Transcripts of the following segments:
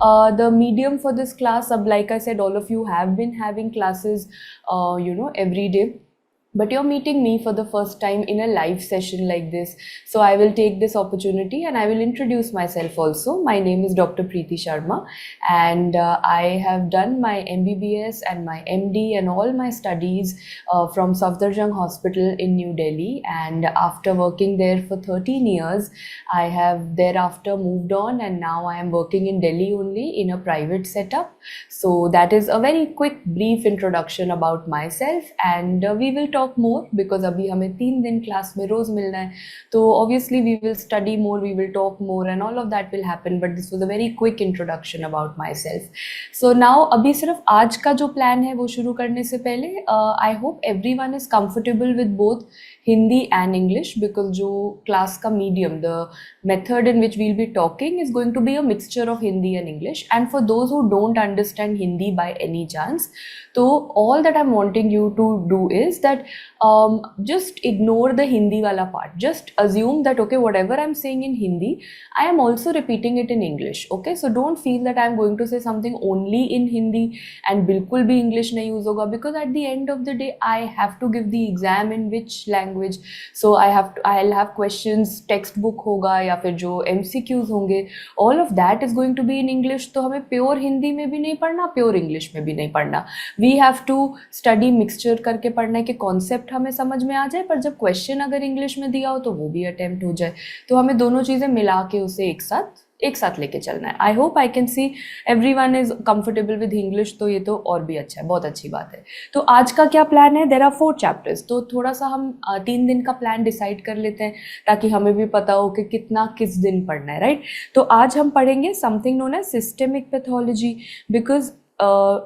The medium for this class, like I said, all of you have been having classes, every day. But you're meeting me for the first time in a live session like this. So I will take this opportunity and I will introduce myself also. My name is Dr. Preeti Sharma, and I have done my MBBS and my MD and all my studies from Safdarjung Hospital in New Delhi. And after working there for 13 years, I have thereafter moved on, and now I am working in Delhi only in a private setup. So that is a very quick brief introduction about myself, and we will talk more because अभी हमें 3 दिन class में रोज मिलना है, तो obviously we will study more, we will talk more and all of that will happen, but this was a very quick introduction about myself. So now अभी सिर्फ आज का जो प्लान है वो शुरू करने से पहले I hope everyone is comfortable with both Hindi and English, because जो क्लास का medium, the method in which we'll be talking is going to be a mixture of Hindi and English. And for those who don't understand Hindi by any chance, so all that I'm wanting you to do is that just ignore the Hindi wala part. Just assume that okay, whatever I'm saying in Hindi, I am also repeating it in English. Okay, so don't feel that I'm going to say something only in Hindi and बिल्कुल भी English नहीं use होगा, because at the end of the day I have to give the exam in which language. So I'll have questions, textbook होगा या फिर जो MCQs होंगे, all of that is going to be in English. तो हमें pure Hindi में भी नहीं पढ़ना, प्योर इंग्लिश में भी नहीं पढ़ना. We have to study mixture करके पढ़ना है कि कॉन्सेप्ट हमें समझ में आ जाए, पर जब क्वेश्चन अगर इंग्लिश में दिया हो तो वो भी अटेम्प्ट हो जाए. तो हमें दोनों चीज़ें मिला के उसे एक साथ लेके चलना है. I hope I can see everyone is comfortable with English, तो ये तो और भी अच्छा है, बहुत अच्छी बात है. तो आज का क्या प्लान है? देयर आर 4 चैप्टर्स, तो थोड़ा सा हम 3 दिन का प्लान डिसाइड कर लेते हैं ताकि हमें भी पता हो कि कितना किस दिन पढ़ना है, राइट. तो आज हम पढ़ेंगे something known as systemic pathology, because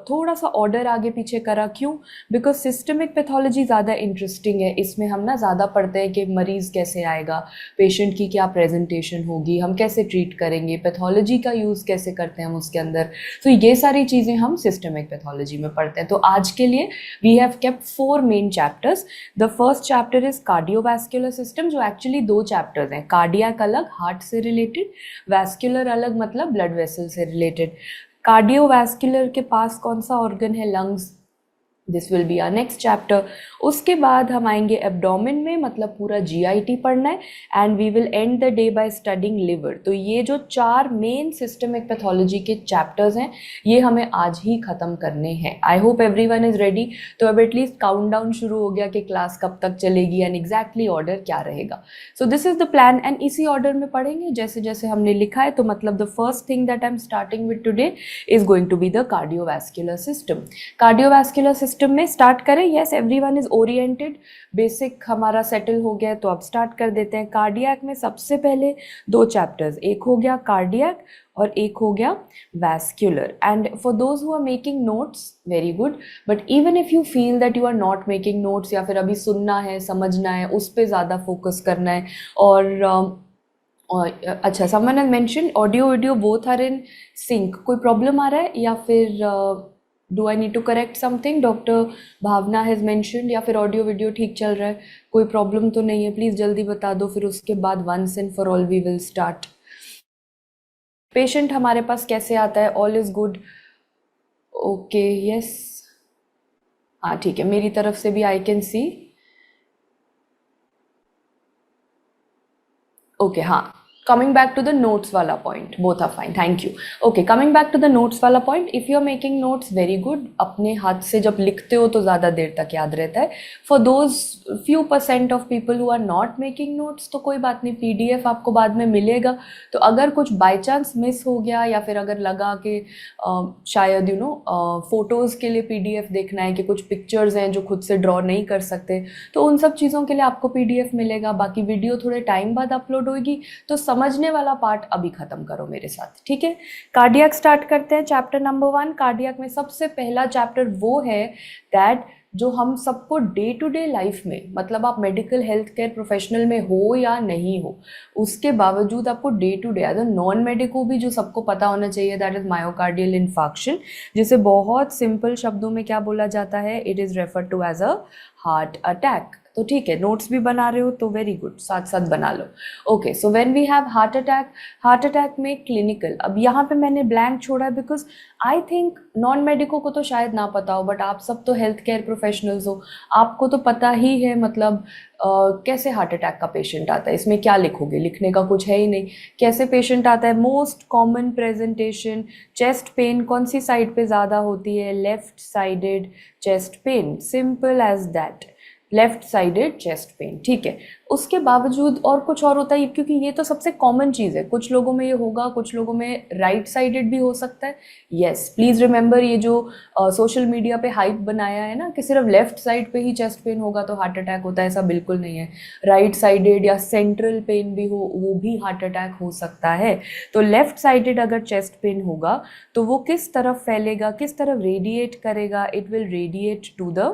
थोड़ा सा ऑर्डर आगे पीछे करा. क्यों? बिकॉज सिस्टमिक पैथोलॉजी ज़्यादा इंटरेस्टिंग है. इसमें हम ना ज़्यादा पढ़ते हैं कि मरीज़ कैसे आएगा, पेशेंट की क्या प्रेजेंटेशन होगी, हम कैसे ट्रीट करेंगे, पैथोलॉजी का यूज़ कैसे करते हैं हम उसके अंदर. तो ये सारी चीज़ें हम सिस्टमिक पैथोलॉजी में पढ़ते हैं. तो आज के लिए we have kept 4 main chapters. The first chapter is cardiovascular system, जो एक्चुअली 2 चैप्टर्स हैं. कार्डियक अलग, हार्ट से रिलेटेड, वैस्कुलर अलग, मतलब ब्लड वेसल से रिलेटेड. कार्डियोवैस्कुलर के पास कौन सा ऑर्गन है? Lungs. This will be our next chapter. उसके बाद हम आएंगे एब्डोमेन में, मतलब पूरा GIT पढ़ना है. And we will end the day by studying liver. तो ये जो 4 मेन सिस्टमिक पैथोलॉजी के चैप्टर्स हैं, ये हमें आज ही ख़त्म करने हैं. I hope everyone is ready. तो अब एटलीस्ट काउंटडाउन शुरू हो गया कि क्लास कब तक चलेगी एंड एग्जैक्टली ऑर्डर क्या रहेगा. So this is the plan, and इसी ऑर्डर में पढ़ेंगे जैसे जैसे हमने लिखा है. तो मतलब the first thing that I am starting with today is going to be the cardiovascular system. Cardiovascular system में स्टार्ट करें. Yes, everyone is oriented, basic हमारा सेटल हो गया. तो अब स्टार्ट कर देते हैं. कार्डियक में सबसे पहले 2 चैप्टर्स, एक हो गया कार्डियक और एक हो गया vascular. And for those who are making notes, very good, but even if you feel that you are not making notes, या फिर अभी सुनना है, समझना है, उस पर ज़्यादा फोकस करना है. और अच्छा, someone has mention audio video both are in sync. कोई प्रॉब्लम आ रहा है या फिर do I need to correct something? Doctor Bhavna has mentioned, या फिर ऑडियो वीडियो ठीक चल रहा है, कोई प्रॉब्लम तो नहीं है? प्लीज़ जल्दी बता दो, फिर उसके बाद once and for all we will start. Patient हमारे पास कैसे आता है? All is good. Okay, yes, हाँ ठीक है, मेरी तरफ से भी आई कैन सी. ओके, हाँ. Coming back to the notes वाला point, both are fine, thank you. Okay, coming back to the notes वाला point, if you are making notes, very good. अपने हाथ से जब लिखते हो तो ज़्यादा देर तक याद रहता है. For those few % of people who are not making notes, तो कोई बात नहीं, PDF आपको बाद में मिलेगा. तो अगर कुछ बाई चांस मिस हो गया, या फिर अगर लगा कि शायद फ़ोटोज़ के लिए PDF देखना है, कि कुछ पिक्चर्स हैं जो खुद से ड्रॉ नहीं कर सकते, तो उन सब चीज़ों के लिए आपको PDF मिलेगा. बाकी वीडियो थोड़े टाइम बाद अपलोड होगी. तो समझने वाला पार्ट अभी खत्म करो मेरे साथ, ठीक है. कार्डियक स्टार्ट करते हैं. चैप्टर नंबर 1 कार्डियक में सबसे पहला चैप्टर वो है दैट जो हम सबको डे टू डे लाइफ में, मतलब आप मेडिकल हेल्थ केयर प्रोफेशनल में हो या नहीं हो, उसके बावजूद आपको day to day as a non medico भी जो सबको पता होना चाहिए, दैट इज मायोकार्डियल इन्फार्क्शन, जिसे बहुत सिंपल शब्दों में क्या बोला जाता है, it is refer to as a heart attack. तो ठीक है, नोट्स भी बना रहे हो तो वेरी गुड, साथ साथ बना लो। Okay, so when we have heart attack में क्लिनिकल, अब यहाँ पे मैंने ब्लैंक छोड़ा है because I think non medico को तो शायद ना पता हो, बट आप सब तो हेल्थ केयर प्रोफेशनल्स हो, आपको तो पता ही है मतलब कैसे हार्ट अटैक का पेशेंट आता है। इसमें क्या लिखोगे, लिखने का कुछ है ही नहीं। कैसे पेशेंट आता है, most common presentation, chest pain कौन सी साइड पे ज़्यादा होती है, left sided chest pain, simple as that, left sided chest pain, ठीक है। उसके बावजूद और कुछ और होता है, क्योंकि ये तो सबसे कॉमन चीज़ है, कुछ लोगों में ये होगा, कुछ लोगों में राइट साइडेड भी हो सकता है। येस, प्लीज़ रिमेंबर, ये जो सोशल मीडिया पे हाइप बनाया है ना कि सिर्फ लेफ्ट साइड पे ही चेस्ट पेन होगा तो हार्ट अटैक होता है, ऐसा बिल्कुल नहीं है। राइट साइडेड या सेंट्रल पेन भी हो, वो भी हार्ट अटैक हो सकता है। तो लेफ्ट साइडेड अगर चेस्ट पेन होगा तो वो किस तरफ फैलेगा, किस तरफ रेडिएट करेगा, it will radiate to the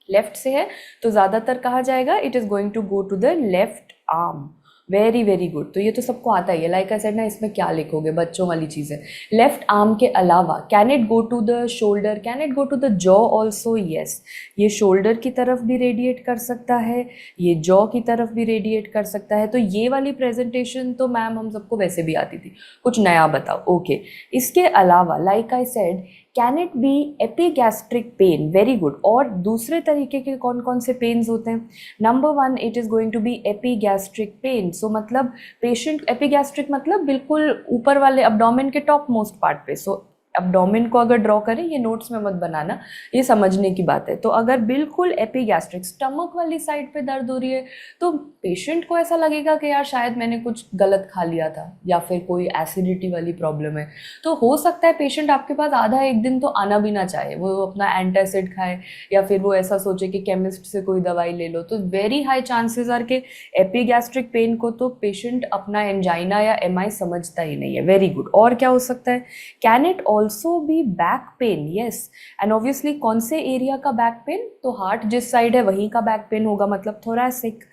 left से है तो ज़्यादातर कहा जाएगा it is going to go to the left arm. Very very good, तो ये तो सबको आता ही है। लाइक आई सेड ना, इसमें क्या लिखोगे, बच्चों वाली चीज़ है। लेफ्ट आर्म के अलावा can it go to the shoulder, can it go to the jaw also, yes, ये शोल्डर की तरफ भी रेडिएट कर सकता है, ये जॉ की तरफ भी रेडिएट कर सकता है। तो ये वाली प्रेजेंटेशन तो मैम हम सबको वैसे भी आती थी, कुछ नया बताओ। ओके, इसके अलावा like I said, can it be epigastric pen, very good. और दूसरे तरीके के कौन कौन से पेन्स होते हैं, number 1 it is going to be epigastric pain. So मतलब पेशेंट, एपिगैस्ट्रिक मतलब बिल्कुल ऊपर वाले अब्डोमेन के टॉप मोस्ट पार्ट पे। सो अब्डोमेन को अगर ड्रॉ करें, ये नोट्स में मत बनाना, ये समझने की बात है। तो अगर बिल्कुल एपिगैस्ट्रिक स्टमक वाली साइड पे दर्द हो रही है तो पेशेंट को ऐसा लगेगा कि यार शायद मैंने कुछ गलत खा लिया था या फिर कोई एसिडिटी वाली प्रॉब्लम है। तो हो सकता है पेशेंट आपके पास आधा एक दिन तो आना भी ना चाहे, वो अपना एंटासिड खाए या फिर वो ऐसा सोचे कि केमिस्ट से कोई दवाई ले लो। तो वेरी हाई चांसेस आर के एपिगैस्ट्रिक पेन को तो पेशेंट अपना एंजाइना या एमआई समझता ही नहीं है। Very good. और क्या हो सकता है, can it also be back pain, yes, and obviously कौन से एरिया का बैक पेन, तो हार्ट जिस साइड है वहीं का बैक पेन होगा, मतलब थोरैसिक।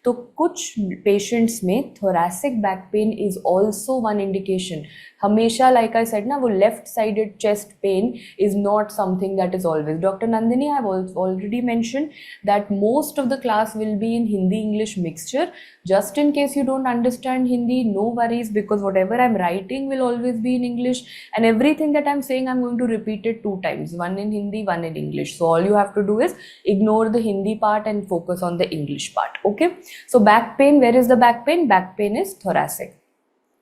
तो कुछ पेशेंट्स में thoracic back pain is also one indication. हमेशा लाइक आई सेड ना, वो left sided chest pen is not something that is always. Doctor Nandini, I have already mention that most of the class will be in Hindi English mixture. Just in case you don't understand Hindi, no worries, because whatever I'm writing will always be in English, and everything that I'm saying I'm going to repeat it 2 times, one in Hindi, one in English. So all you have to do is ignore the Hindi part and focus on the English part. Okay, so back pain, where is the back pain? Back pain is thoracic.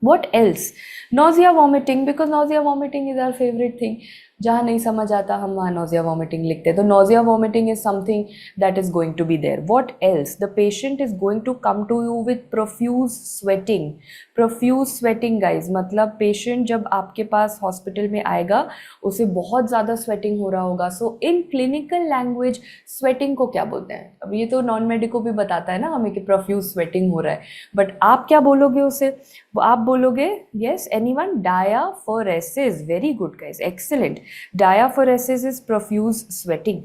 What else? Nausea, vomiting, because nausea vomiting is our favorite thing. जहाँ नहीं समझ आता हम वहाँ nausea vomiting लिखते हैं। तो nausea vomiting is something that is going to be there. What else? The patient is going to come to you with profuse sweating. Profuse sweating guys, मतलब patient जब आपके पास hospital में आएगा उसे बहुत ज़्यादा sweating हो रहा होगा। So in clinical language sweating को क्या बोलते हैं? अब ये तो non medico भी बताता है ना हमें कि profuse sweating हो रहा है, but आप क्या बोलोगे उसे? आप बोलोगे, yes, anyone? Diaphoresis. Very good guys, excellent. Diaphoresis is profuse sweating,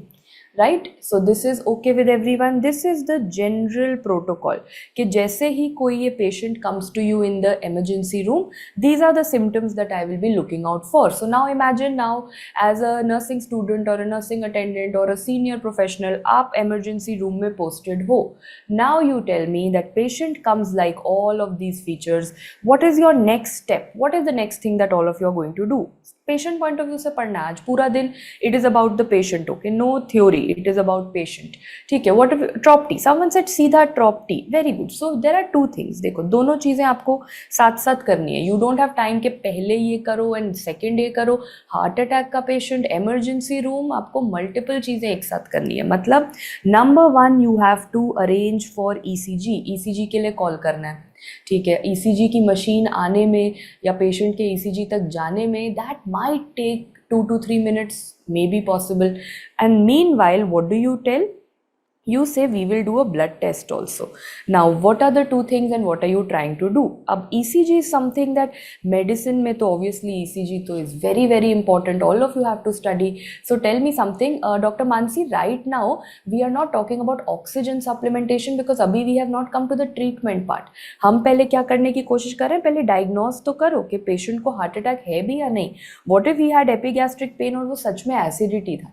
right? So this is okay with everyone. This is the general protocol कि जैसे ही कोई ये patient comes to you in the emergency room, these are the symptoms that I will be looking out for. So now imagine, now as a nursing student or a nursing attendant or a senior professional, आप emergency room में posted हो. Now you tell me that patient comes like all of these features. What is your next step? What is the next thing that all of you are going to do? Patient point of view से पढ़ना आज पूरा दिन. It is about the patient, okay, no theory, it is about patient. ठीक है. What trop T, someone said सीधा trop T. Very good. So there are 2 things. देखो, दोनों चीज़ें आपको साथ साथ करनी है. यू डोंट हैव टाइम के पहले ये करो एंड सेकेंड ये करो. हार्ट अटैक का पेशेंट, इमरजेंसी रूम, आपको मल्टीपल चीज़ें एक साथ करनी है. मतलब number 1 you have to arrange for ECG. ECG के लिए कॉल करना है. ठीक है. ईसीजी की मशीन आने में या पेशेंट के ईसीजी तक जाने में that might take 2 to 3 minutes, may be possible. And meanwhile what do you tell? you say we will do a blood test also. Now what are the two things and what are you trying to do? अब ECG is something that medicine में तो obviously ECG तो is very very important, all of you have to study. So tell me something, Dr. Mansi, right now we are not talking about oxygen supplementation because अभी we have not come to the treatment part. हम पहले क्या करने की कोशिश कर रहे हैं, पहले डायग्नोस तो करो कि पेशेंट को हार्ट अटैक है भी या नहीं. What if he had epigastric pain और वो सच में एसिडिटी था?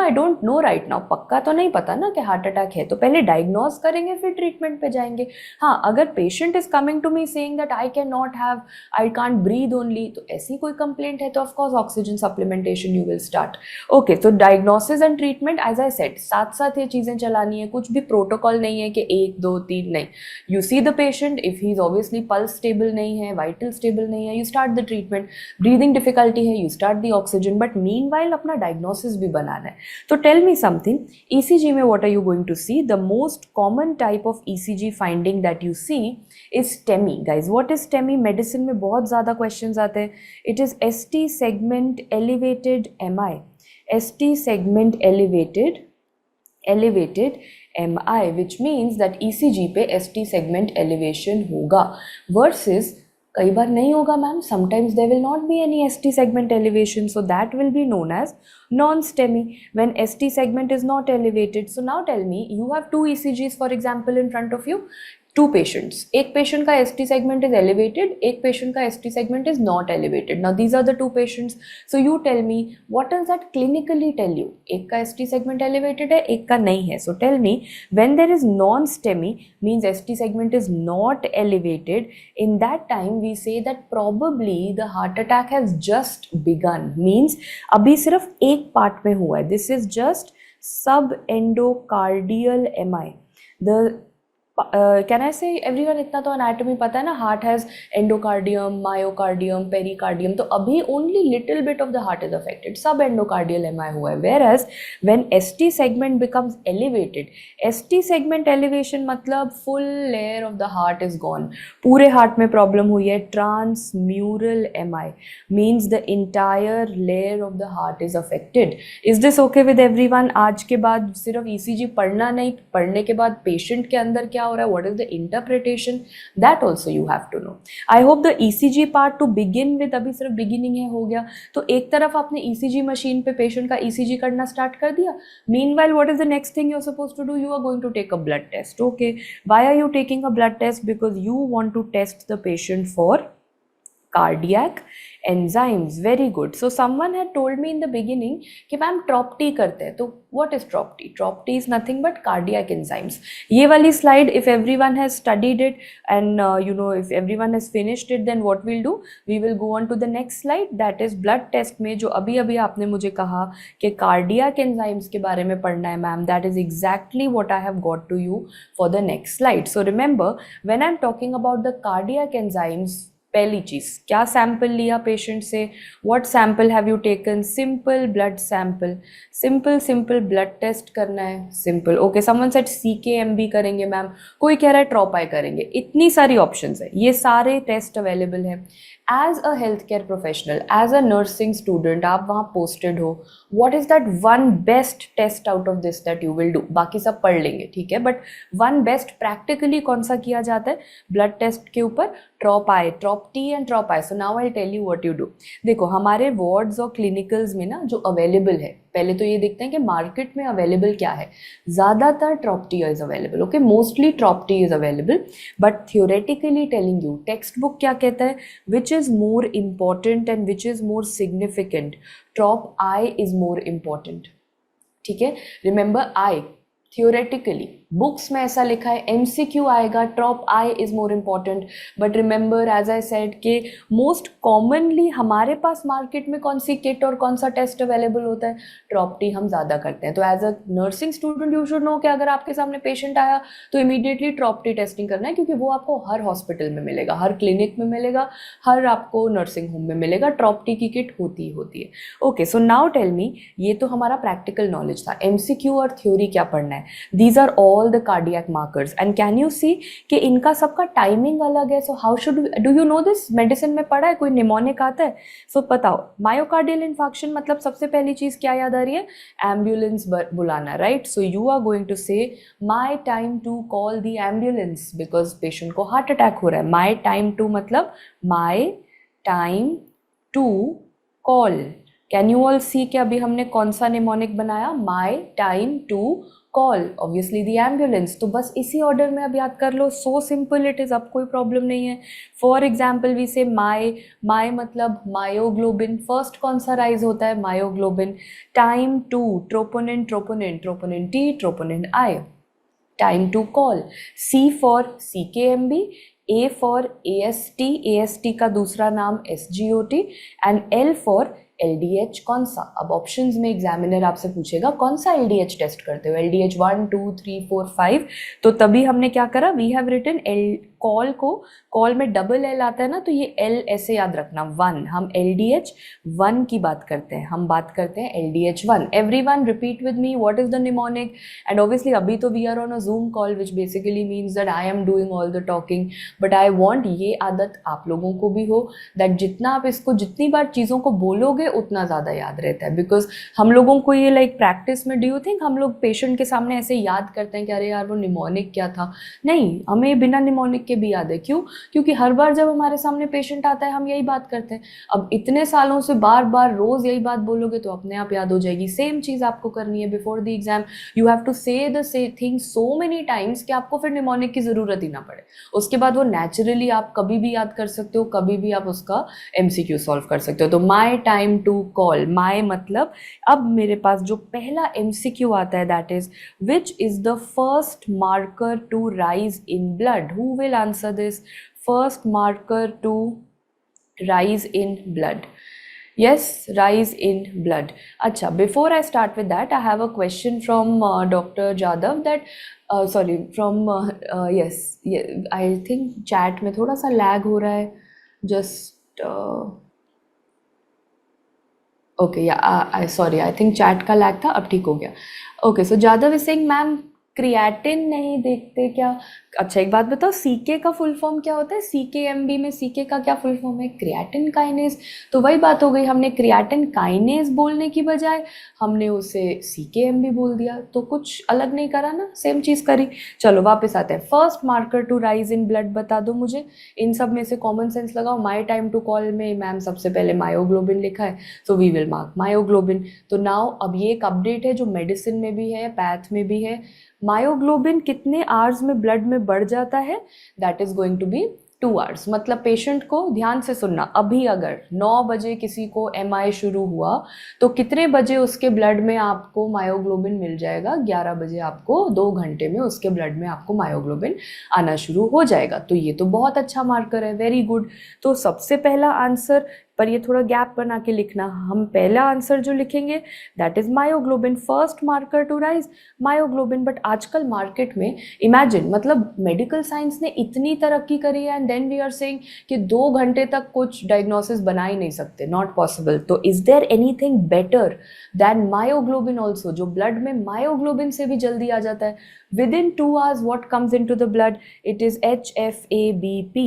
I don't know right now, पक्का तो नहीं पता ना कि हार्ट अटैक है, तो पहले डायग्नोज करेंगे फिर ट्रीटमेंट पे जाएंगे. हाँ, अगर patient is coming to me saying that I can not have, I can't breathe only, तो ऐसी कोई कंप्लेंट है तो of course oxygen supplementation you will start. Okay, तो diagnosis and treatment as I said साथ साथ ये चीज़ें चलानी है, कुछ भी प्रोटोकॉल नहीं है कि 1 2 3 नहीं. You see the patient, if he is obviously pulse stable नहीं है, वाइटल स्टेबल नहीं है, you start the treatment. Breathing difficulty है, you start the oxygen, but meanwhile अपना डायग्नोसिस भी बनाना है. तो टेल मी समथिंग, ECG में what are you going to see? The most common type of ECG finding that you see is STEMI. Guys, what is STEMI? Medicine में बहुत ज़्यादा questions आते हैं. It is ST segment elevated MI. ST segment elevated MI, which means that ECG पे ST segment elevation होगा versus कई बार नहीं होगा ma'am. Sometimes there will not be any ST segment elevation, so that will be known as non-STEMI when ST segment is not elevated. So now tell me, you have two ECGs for example in front of you, two patients. एक patient का ST segment is elevated, एक patient का ST segment is not elevated. Now these are the two patients. So you tell me, what does that clinically tell you? एक का ST segment elevated है, एक का नहीं है. So tell me, when there is non-STEMI means ST segment is not elevated, in that time we say that probably the heart attack has just begun. Means अभी सिर्फ एक part में हुआ है. This is just subendocardial MI. The can I say everyone, इतना तो anatomy पता है ना, heart has endocardium, myocardium, pericardium, तो अभी only little bit of the heart is affected, subendocardial MI हुआ है. Whereas when ST segment becomes elevated, ST segment elevation मतलब full layer of the heart is gone, पूरे heart में problem हुई है. Transmural MI means the entire layer of the heart is affected. Is this okay with everyone? आज के बाद सिर्फ ECG पढ़ना नहीं, पढ़ने के बाद patient के अंदर क्या हो रहा है, what is the interpretation, that also you have to know. I hope the ECG part to begin with, अभी सिर्फ beginning है, हो गया. तो एक तरफ आपने ECG मशीन पे पेशेंट का ECG करना स्टार्ट कर दिया. Meanwhile, what is the next thing you're supposed to do? You are going to take a blood test. Okay, why are you taking a blood test? Because you want to test the patient for cardiac enzymes. Very good. So someone had told me in the beginning कि ma'am TROP-T करते हैं. तो what is TROP-T? TROP-T is nothing but cardiac enzymes. ये वाली slide, if everyone has studied it and if everyone has finished it, then what we'll do? We will go on to the next slide. That is blood test में जो अभी अभी आपने मुझे कहा कि cardiac enzymes के बारे में पढ़ना है ma'am. That is exactly what I have got to you for the next slide. So remember, when I'm talking about the cardiac enzymes, पहली चीज, क्या सैंपल लिया पेशेंट से? What sample have you taken? Simple blood sample. Simple blood test करना है. Simple. Okay, someone said CKMB करेंगे ma'am, कोई कह रहा है TROP-I करेंगे. इतनी सारी ऑप्शंस है, ये सारे टेस्ट अवेलेबल है. As a health care professional, as a nursing student, आप वहाँ पोस्टेड हो, what is that one best test out of this that you will do? बाकी सब पढ़ लेंगे, ठीक है, बट वन बेस्ट प्रैक्टिकली कौन सा किया जाता है ब्लड टेस्ट के ऊपर? TROP-I, TROP-T and TROP-I. So now I tell you what you do. देखो, हमारे वार्ड्स और क्लिनिकल्स में ना जो अवेलेबल है, पहले तो ये देखते हैं कि मार्केट में अवेलेबल क्या है. ज़्यादातर TROP-T is available. Okay, mostly TROP-T is available, but theoretically telling you, text book क्या कहता है? Which is more important and which is more significant? TROP-I is more important. ठीक है, रिमेंबर I थियोरेटिकली बुक्स में ऐसा लिखा है, MCQ आएगा TROP-I is more important. But remember, as I said, कि मोस्ट कॉमनली हमारे पास मार्केट में कौन सी किट और कौन सा टेस्ट अवेलेबल होता है? TROP-T हम ज़्यादा करते हैं. तो as a nursing student you should know कि अगर आपके सामने पेशेंट आया तो इमीडिएटली TROP-T टेस्टिंग करना है, क्योंकि वो आपको हर हॉस्पिटल में मिलेगा, हर क्लिनिक में मिलेगा, हर आपको नर्सिंग होम में मिलेगा. TROP-T की किट होती है. Okay, so now tell me, ये तो हमारा प्रैक्टिकल नॉलेज था. MCQ और थ्योरी क्या पढ़ना है? है. These are all the cardiac markers and can you see कि इनका सबका टाइमिंग अलग है. So how should we, do you know this? Medicine में पढ़ा है, कोई निमोनिक आता है. So बताओ, मायोकार्डियल इन्फार्क्शन मतलब सबसे पहली चीज़ क्या याद आ रही है? एम्बुलेंस बुलाना, right? So you are going to say my time to call the ambulance because patient को हार्ट अटैक हो रहा है. माई टाइम टू मतलब my time to call. Can you all see कि अभी हमने कौन सा निमोनिक बनाया? माई टाइम टू कॉल, ऑब्वियसली द एम्बुलेंस. तो बस इसी ऑर्डर में अब याद कर लो. सो सिंपल इट इज़, अब कोई प्रॉब्लम नहीं है. फॉर एग्जाम्पल वी से माई मतलब मायोग्लोबिन. फर्स्ट कौन सा राइज होता है? Myoglobin. Time to troponin, troponin, troponin T, troponin I. Time to call. C for CKMB, A for AST का दूसरा नाम SGOT and L for LDH. कौन सा? अब ऑप्शंस में एग्जामिनर आपसे पूछेगा कौन सा LDH टेस्ट करते हो, LDH 1 2 3 4 5. तो तभी हमने क्या करा? वी हैव रिटन कॉल को, कॉल में डबल L आता है ना, तो ये L ऐसे याद रखना 1. हम LDH 1 की बात करते हैं, हम बात करते हैं LDH 1. Everyone repeat with me, what is the mnemonic? And obviously अभी तो we are on a Zoom call which basically means that I am doing all the talking, but I want ये आदत आप लोगों को भी हो दैट जितना आप इसको, जितनी बार चीज़ों को बोलोगे उतना ज़्यादा याद रहता है. बिकॉज हम लोगों को ये लाइक प्रैक्टिस में, डू यू थिंक हम लोग पेशेंट के सामने ऐसे याद करते हैं कि अरे यार वो निमोनिक क्या था? नहीं, हमें बिना निमोनिक के भी याद है. क्यों? क्योंकि हर बार जब हमारे सामने पेशेंट आता है हम यही बात करते हैं. अब इतने सालों से बार बार रोज यही बात बोलोगे तो अपने आप याद हो जाएगी. सेम चीज़ आपको करनी है before the exam. You have to say the thing so many times कि आपको फिर निमोनिक की ज़रूरत ही ना पड़े. उसके बाद वो नेचुरली आप कभी भी याद कर सकते हो, कभी भी आप उसका MCQ सॉल्व कर सकते हो. तो my time to call, my मतलब अब मेरे पास जो पहला MCQ आता है that is which is the first marker to rise in blood. Who will answer this? First marker to rise in blood. Yes, rise in blood. Acha, before I start with that, I have a question from Dr. Jadhav that sorry from yes, I think chat में थोड़ा सा lag हो रहा है. Just okay, yeah, I think chat का lag था, अब ठीक हो गया. Okay, so Jadhav is saying, ma'am, creatine नहीं देखते क्या? अच्छा एक बात बताओ, CK का फुल फॉर्म क्या होता है? CKMB में CK का क्या फुल फॉर्म है? Creatine kinase. तो वही बात हो गई, हमने क्रिएटिन काइनेज बोलने की बजाय हमने उसे CKMB बोल दिया. तो कुछ अलग नहीं करा ना, सेम चीज़ करी. चलो वापस आते हैं. First marker to rise in blood बता दो मुझे. इन सब में से कॉमन सेंस लगाओ. माई टाइम टू कॉल में मैम सबसे पहले मायोग्लोबिन लिखा है, so we will mark myoglobin. तो नाउ अब ये एक अपडेट है जो मेडिसिन में भी है, पैथ में भी है. मायोग्लोबिन कितने आवर्स में ब्लड में बढ़ जाता है? That is going to be 2 hours. मतलब पेशेंट को ध्यान से सुनना, अभी अगर 9 बजे किसी को MI शुरू हुआ तो कितने बजे उसके ब्लड में आपको मायोग्लोबिन मिल जाएगा? 11 बजे आपको 2 घंटे में उसके ब्लड में आपको मायोग्लोबिन आना शुरू हो जाएगा. तो ये तो बहुत अच्छा मार्कर है, वेरी गुड. तो सबसे पहला आंसर, पर ये थोड़ा गैप बना के लिखना, हम पहला आंसर जो लिखेंगे that is myoglobin. First marker to rise myoglobin. But आजकल मार्केट में इमेजिन, मतलब मेडिकल साइंस ने इतनी तरक्की करी है and then we are saying कि 2 घंटे तक कुछ डायग्नोसिस बना ही नहीं सकते, नॉट पॉसिबल. तो is there anything better than myoglobin also, जो ब्लड में मायोग्लोबिन से भी जल्दी आ जाता है? Within 2 hours, what comes into the blood? It is HFABP.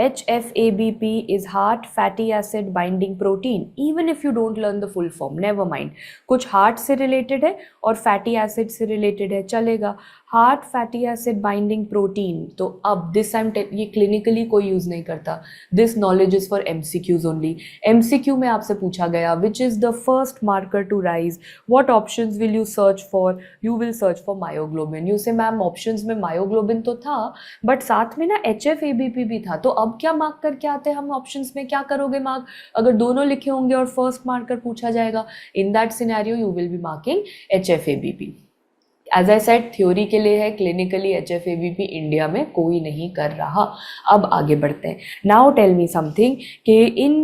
HFABP is heart fatty acid binding protein. Even if you don't learn the full form, never mind. कुछ heart से related है और fatty acid से related है, चलेगा. Heart fatty acid binding protein. तो अब this ये क्लिनिकली कोई यूज़ नहीं करता. This knowledge is for MCQs only. MCQ में आपसे पूछा गया which is the first marker to rise, what options will you search for? You will search for myoglobin. You say ma'am options में myoglobin तो था but साथ में ना HFABP भी था, तो अब क्या मार्क करके आते हैं हम ऑप्शंस में? क्या करोगे मार्क? अगर दोनों लिखे होंगे और फर्स्ट मार्कर पूछा जाएगा, in that scenario you will be marking HFABP. As I said, theory के लिए है, क्लिनिकली HFABP इंडिया में कोई नहीं कर रहा. अब आगे बढ़ते हैं. नाउ टेल मी समथिंग कि इन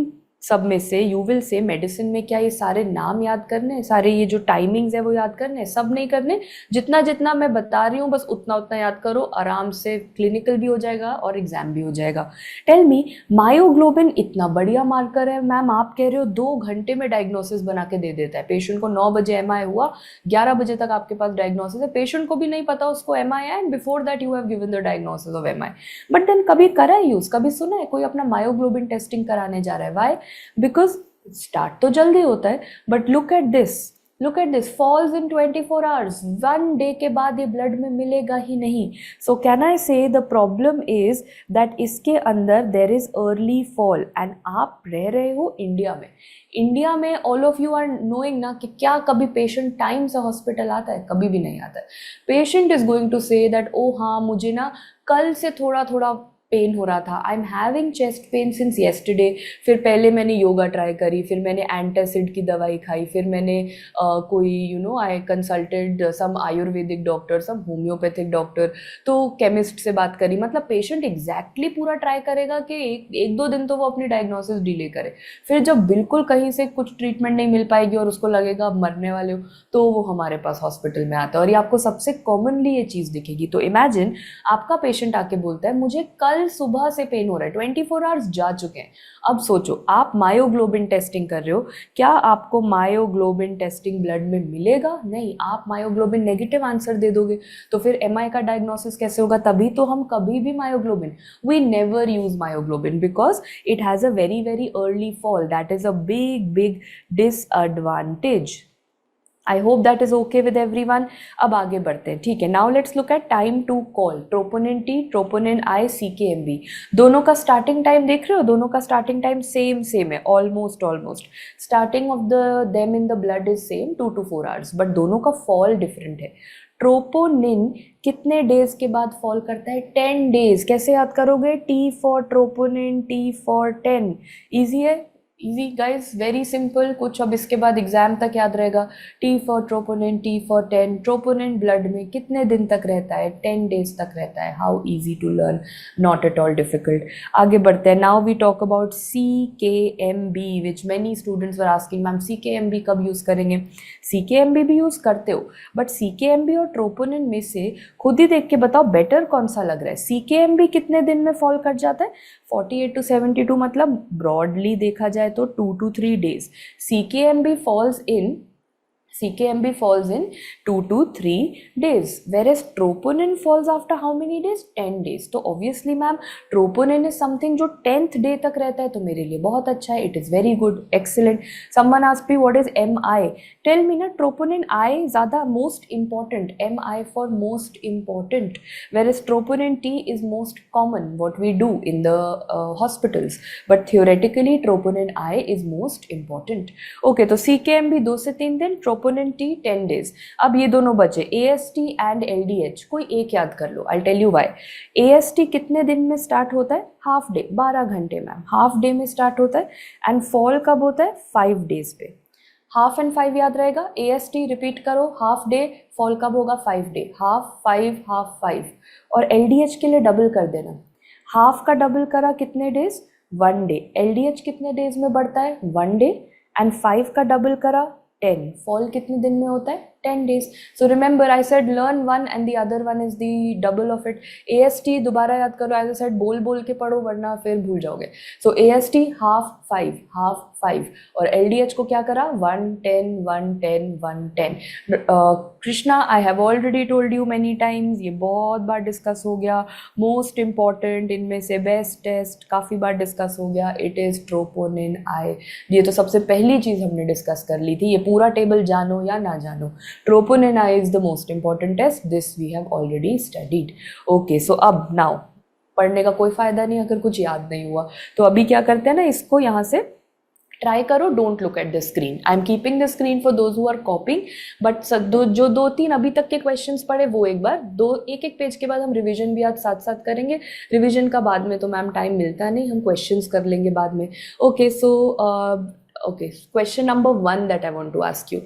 सब में से यू विल से मेडिसिन में क्या ये सारे नाम याद करने हैं, सारे ये जो टाइमिंग्स है वो याद करने हैं? सब नहीं करने। जितना जितना मैं बता रही हूँ बस उतना उतना याद करो, आराम से क्लिनिकल भी हो जाएगा और एग्जाम भी हो जाएगा। टेल मी, मायोग्लोबिन इतना बढ़िया मार्कर है मैम, आप कह रहे हो 2 घंटे में डायग्नोसिस बना के दे देता है। पेशेंट को 9 बजे एमआई हुआ, 11 बजे तक आपके पास डायग्नोसिस है, पेशेंट को भी नहीं पता उसको एमआई है, and before that you have given the diagnosis of MI. But then कभी करा है यूज, कभी सुना है कोई अपना मायोग्लोबिन टेस्टिंग कराने जा रहा है? वाई? बिकॉज स्टार्ट तो जल्दी होता है, but look at this falls in 24 hours, 1 day के बाद ये ब्लड में मिलेगा ही नहीं। सो कैन आई से द प्रॉब्लम इज दैट इसके अंदर there is early fall, and आप रह रहे हो इंडिया में all of you are knowing ना कि क्या कभी पेशेंट टाइम से हॉस्पिटल आता है? कभी भी नहीं आता है। Patient is going to say that oh हाँ मुझे ना कल से थोड़ा थोड़ा पेन हो रहा था, I am having chest pain since yesterday. फिर पहले मैंने योगा ट्राई करी, फिर मैंने एंटासिड की दवाई खाई, फिर मैंने कोई I consulted some ayurvedic doctor, some homeopathic doctor, तो केमिस्ट से बात करी। मतलब पेशेंट एग्जैक्टली पूरा ट्राई करेगा कि एक दो दिन तो वो अपनी डायग्नोसिस डिले करे। फिर जब बिल्कुल कहीं से कुछ ट्रीटमेंट नहीं मिल पाएगी और उसको लगेगा अब मरने वाले हो, तो वो हमारे पास हॉस्पिटल में आता है। और ये आपको सबसे कॉमनली ये चीज़ दिखेगी। तो इमेजिन आपका पेशेंट आके बोलता है मुझे कल सुबह से पेन हो रहा है, 24 आवर्स जा चुके हैं। अब सोचो, आप मायोग्लोबिन टेस्टिंग कर रहे हो, क्या आपको मायोग्लोबिन टेस्टिंग ब्लड में मिलेगा? नहीं, आप मायोग्लोबिन नेगेटिव आंसर दे दोगे। तो फिर एमआई का डायग्नोसिस कैसे होगा? तभी तो हम कभी भी myoglobin, we never use myoglobin because it has a very very early fall. That is a big big disadvantage. I hope that is okay with every one. अब आगे बढ़ते हैं, ठीक है। Now let's look at time to call. Troponin T, troponin I, CKMB, दोनों का starting time देख रहे हो? दोनों का स्टार्टिंग टाइम सेम है, almost starting of the them in the blood is same, 2 to 4 hours, but दोनों का फॉल डिफरेंट है। ट्रोपोनिन कितने डेज के बाद फॉल करता है? 10 डेज। कैसे याद करोगे? T for troponin, T for 10। Easy है, इजी गाइज, वेरी सिंपल। कुछ अब इसके बाद एग्जाम तक याद रहेगा। T for troponin, T for 10। Troponin blood में कितने दिन तक रहता है? 10 डेज तक रहता है। How easy to learn, not at all difficult. आगे बढ़ते हैं। Now we talk about CKMB which many students were asking ma'am CKMB कब यूज़ करेंगे? CKMB भी यूज़ करते हो, बट CKMB और ट्रोपोनिन में से खुद ही देख के बताओ बेटर कौन सा लग रहा है। CKMB कितने दिन में फॉल कर जाता है? 48 to 72, मतलब ब्रॉडली देखा जाए तो 2 to 3 days. CKMB falls in 2 to 3 days, whereas troponin falls after how many days? 10 days. तो obviously ma'am troponin is something जो 10th day तक रहता है, तो मेरे लिए बहुत अच्छा है। It is very good, excellent. Someone asked me what is MI? Tell me ना, troponin I ज़्यादा most important, MI for most important, whereas troponin T is most common, what we do in the hospitals, but theoretically troponin I is most important. Okay, तो CKMB 2 से 3 दिन, troponin T 10 days. अब ये दोनों बचे AST and LDH, कोई एक याद कर लो। I tell you why. AST कितने दिन में स्टार्ट होता है? हाफ डे, 12 घंटे मैम, हाफ डे में स्टार्ट होता है। एंड फॉल कब होता है? 5 डेज पे। हाफ एंड 5 याद रहेगा। AST रिपीट करो, हाफ डे, फॉल कब होगा? 5 डे, हाफ 5 हाफ 5। और LDH के लिए डबल कर देना, हाफ का डबल करा कितने डेज? 1 डे। LDH कितने डेज में बढ़ता है? 1 डे। एंड 5 का डबल करा 10, फॉल कितने दिन में होता है? 10 days. So remember I said learn one and the other one is the double of it. AST दोबारा याद करो, as I said बोल के पढ़ो वरना फिर भूल जाओगे। So AST half 5 और LDH को क्या करा? 1 10 1 10 1 10। Krishna I have already told you many times, ये बहुत बार डिस्कस हो गया। मोस्ट इम्पॉर्टेंट इनमें से बेस्ट टेस्ट काफ़ी बार डिस्कस हो गया, इट इज़ ट्रोपोनिन आई। ये तो सबसे पहली चीज़ हमने डिस्कस कर ली थी। ये पूरा टेबल जानो या ना जानो, troponin I is the most important test. This we have already studied. Okay, so अब now पढ़ने का कोई फ़ायदा नहीं अगर कुछ याद नहीं हुआ। तो अभी क्या करते हैं ना, इसको यहाँ से ट्राई करो। Don't look at the screen, I am keeping the screen for those who are copying, but जो 2-3 अभी तक के क्वेश्चंस पढ़े वो एक बार एक पेज के बाद हम रिवीजन भी आज साथ साथ करेंगे। रिवीजन का बाद में तो मैम टाइम मिलता नहीं, हम क्वेश्चंस कर लेंगे बाद में। Okay, so okay, question number 1 that I want to ask you,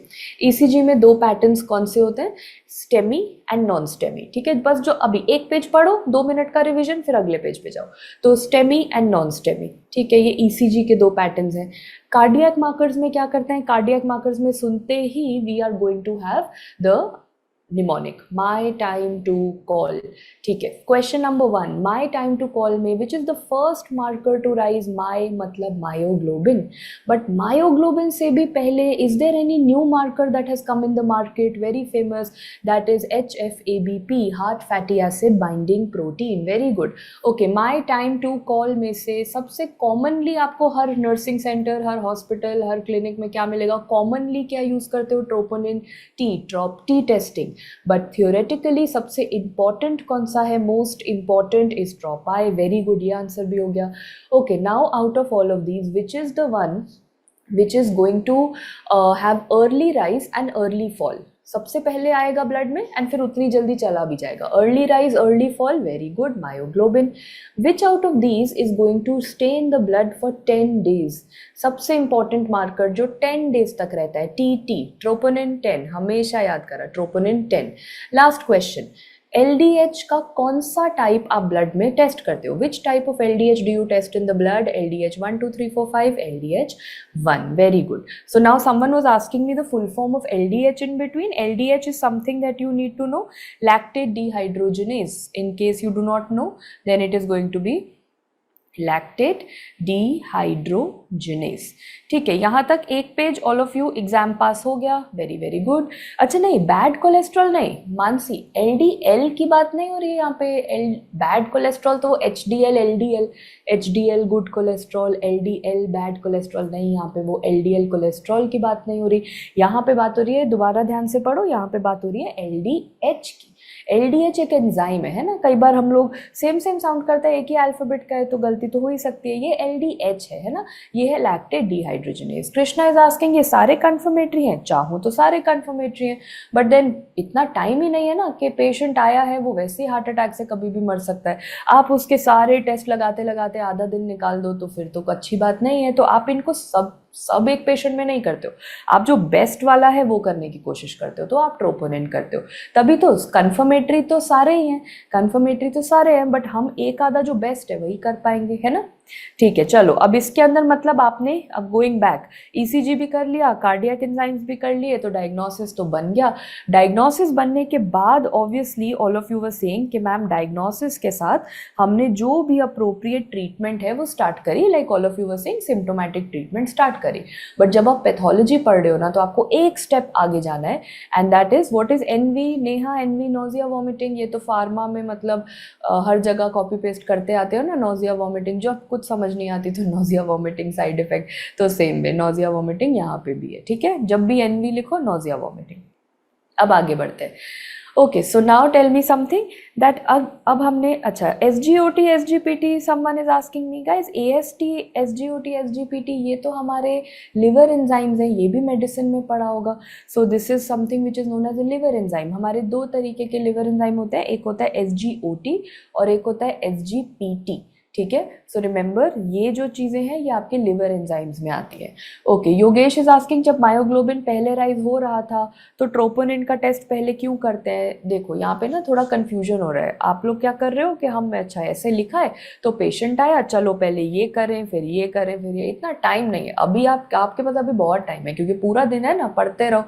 ECG में 2 पैटर्न्स कौन से होते हैं? STEMI and non STEMI. ठीक है, बस जो अभी एक पेज पढ़ो, 2 मिनट का रिवीजन, फिर अगले पेज पे जाओ। तो स्टेमी एंड नॉन स्टेमी, ठीक है, ये ईसीजी के 2 पैटर्न्स हैं। कार्डियक मार्कर्स में क्या करते हैं? कार्डियक मार्कर्स में सुनते ही we are going to have the mnemonic, my time to call. ठीक है, question number 1, my time to call में which is the first marker to rise? My मतलब मायोग्लोबिन, बट मायोग्लोबिन से भी पहले is there any new marker that has come in the market, very famous, that is HFABP, heart fatty acid binding protein. Very good. Okay, my time to call में से सबसे commonly आपको हर nursing centre, हर hospital, हर clinic में क्या मिलेगा? कॉमनली क्या यूज करते हो? Troponin T, trop T testing. But theoretically सबसे इंपॉर्टेंट कौन सा है? Most important is trop I. Very good, ये आंसर भी हो गया। Okay, now out of all of these which is the one which is going to have early rise and early fall? सबसे पहले आएगा ब्लड में एंड फिर उतनी जल्दी चला भी जाएगा। Early rise, early fall, very good, myoglobin. Which out of these is going to stay in the blood for 10 days? सबसे इंपॉर्टेंट मार्कर जो 10 डेज तक रहता है, TT, ट्रोपोनिन 10, हमेशा याद करा, ट्रोपोनिन 10। लास्ट क्वेश्चन, LDH का कौन सा टाइप आप ब्लड में टेस्ट करते हो? Which type of LDH do you test in the blood? LDH 1 2 3 4 5, LDH 1, very good. So now someone was asking me the full form of LDH in between. LDH is something that you need to know, lactate dehydrogenase. In case you do not know, then it is going to be lactate dehydrogenase. ठीक है, यहाँ तक एक page all of you exam पास हो गया, very very good. अच्छा नहीं, bad cholesterol नहीं, मानसी, LDL की बात नहीं हो रही है यहाँ पे। बैड कोलेस्ट्रॉल तो HDL, LDL, HDL good cholesterol, LDL bad cholesterol नहीं, यहाँ पे वो LDL कोलेस्ट्रॉल की बात नहीं हो रही। यहाँ पे बात हो रही है, दोबारा ध्यान से पढ़ो, यहाँ पे बात हो रही है LDH की। LDH एक एंजाइम है ना, कई बार हम लोग सेम साउंड करते हैं, एक ही अल्फाबेट का है तो गलती तो हो ही सकती है। ये LDH है ना, ये है lactate dehydrogenase. Krishna is asking ये सारे कन्फर्मेटरी हैं? चाहूँ तो सारे कन्फर्मेटरी हैं, बट देन इतना टाइम ही नहीं है ना कि पेशेंट आया है वो वैसे ही हार्ट अटैक से कभी भी मर सकता है। आप उसके सारे टेस्ट लगाते लगाते आधा दिन निकाल दो तो फिर तो अच्छी बात नहीं है। तो आप इनको सब एक पेशेंट में नहीं करते हो, आप जो बेस्ट वाला है वो करने की कोशिश करते हो, तो आप ट्रोपोनिन करते हो। तभी तो कन्फर्मेटरी तो सारे ही हैं, कन्फर्मेटरी तो सारे हैं, बट हम एक आधा जो बेस्ट है वही कर पाएंगे, है ना। ठीक है, चलो अब इसके अंदर मतलब आपने अब गोइंग बैक, ECG भी कर लिया, कार्डियक एंजाइम्स भी कर लिए, तो डायग्नोसिस तो बन गया। डायग्नोसिस बनने के बाद obviously all of you were saying कि मैम डायग्नोसिस के साथ हमने जो भी अप्रोप्रिएट ट्रीटमेंट है वो स्टार्ट करी, like all of you were saying symptomatic treatment start करी। बट जब आप पैथोलॉजी पढ़ रहे हो ना, तो आपको एक स्टेप आगे जाना है, and that is what is NV। Neha, NV nausea vomiting, ये तो फार्मा में मतलब हर जगह कॉपी पेस्ट करते आते हो ना, नोजिया वॉमिटिंग, जो कुछ समझ नहीं आती तो नोजिया वॉमिटिंग साइड इफेक्ट, तो सेम वे नोजिया वॉमिटिंग यहाँ पे भी है। ठीक है, जब भी NV लिखो नोजिया वॉमिटिंग। अब आगे बढ़ते हैं। Okay, so now tell me something that अब हमने, अच्छा SGOT SGPT, someone is asking me guys, AST SGOT SGPT ये तो हमारे लिवर एंजाइम्स हैं, ये भी मेडिसिन में पढ़ा होगा। So this is something which is known as a liver enzyme. हमारे 2 तरीके के लिवर एंजाइम होते हैं, एक होता है SGOT और एक होता है SGPT। ठीक है, सो रिमेंबर ये जो चीज़ें हैं ये आपके लिवर एंजाइम्स में आती है। ओके, योगेश इज आस्किंग जब मायोग्लोबिन पहले राइज हो रहा था तो ट्रोपोनिन का टेस्ट पहले क्यों करते हैं? देखो यहाँ पे ना थोड़ा कंफ्यूजन हो रहा है, आप लोग क्या कर रहे हो कि हम अच्छा ऐसे लिखा है तो पेशेंट आया, चलो पहले ये करें फिर ये करें फिर ये, इतना टाइम नहीं है अभी। आपके पास अभी बहुत टाइम है क्योंकि पूरा दिन है ना, पढ़ते रहो।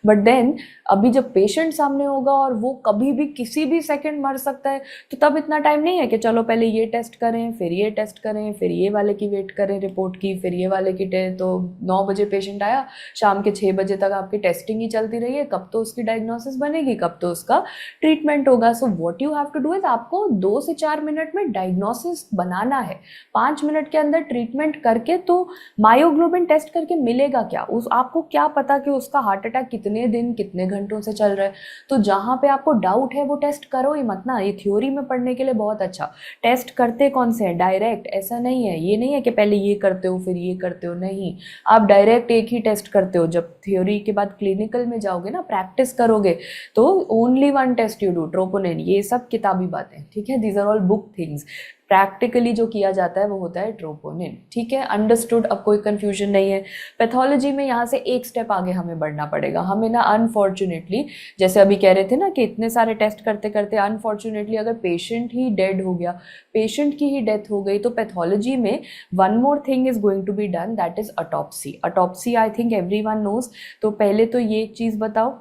बट देन अभी जब पेशेंट सामने होगा और वो कभी भी किसी भी सेकेंड मर सकता है, तो तब इतना टाइम नहीं है कि चलो पहले ये टेस्ट करें फिर ये टेस्ट करें फिर ये वाले की वेट करें रिपोर्ट की फिर ये वाले की तो 9 बजे पेशेंट आया, शाम के 6 बजे तक आपकी टेस्टिंग ही चलती रही है, कब तो उसकी डायग्नोसिस बनेगी, कब तो उसका ट्रीटमेंट होगा। So what you have to do is आपको 2 से 4 मिनट में डायग्नोसिस बनाना है, 5 मिनट के अंदर ट्रीटमेंट करके। तो मायोग्लोबिन टेस्ट करके मिलेगा क्या, उस आपको क्या पता कि उसका हार्ट अटैक कितने दिन कितने घंटों से चल रहा है। तो जहाँ पे आपको डाउट है वो टेस्ट करो ही मत ना, ये थ्योरी में पढ़ने के लिए बहुत अच्छा। टेस्ट करते कौन से हैं? डायरेक्ट, ऐसा नहीं है, ये नहीं है कि पहले ये करते हो फिर ये करते हो, नहीं, आप डायरेक्ट एक ही टेस्ट करते हो। जब थ्योरी के बाद क्लिनिकल में जाओगे ना, प्रैक्टिस करोगे, तो only 1 test you do, troponin, ये सब किताबी बातें, ठीक है, these are all book things. Practically जो किया जाता है वो होता है ट्रोपोनिन, ठीक है, अंडरस्टूड, अब कोई कंफ्यूजन नहीं है। पैथोलॉजी में यहाँ से एक स्टेप आगे हमें बढ़ना पड़ेगा, हमें ना अनफॉर्चुनेटली, जैसे अभी कह रहे थे ना कि इतने सारे टेस्ट करते करते अनफॉर्चुनेटली अगर पेशेंट ही डेड हो गया, पेशेंट की ही डेथ हो गई, तो पैथोलॉजी में one more thing is going to be done, that is autopsy. Autopsy I think everyone knows. तो पहले तो ये चीज़ बताओ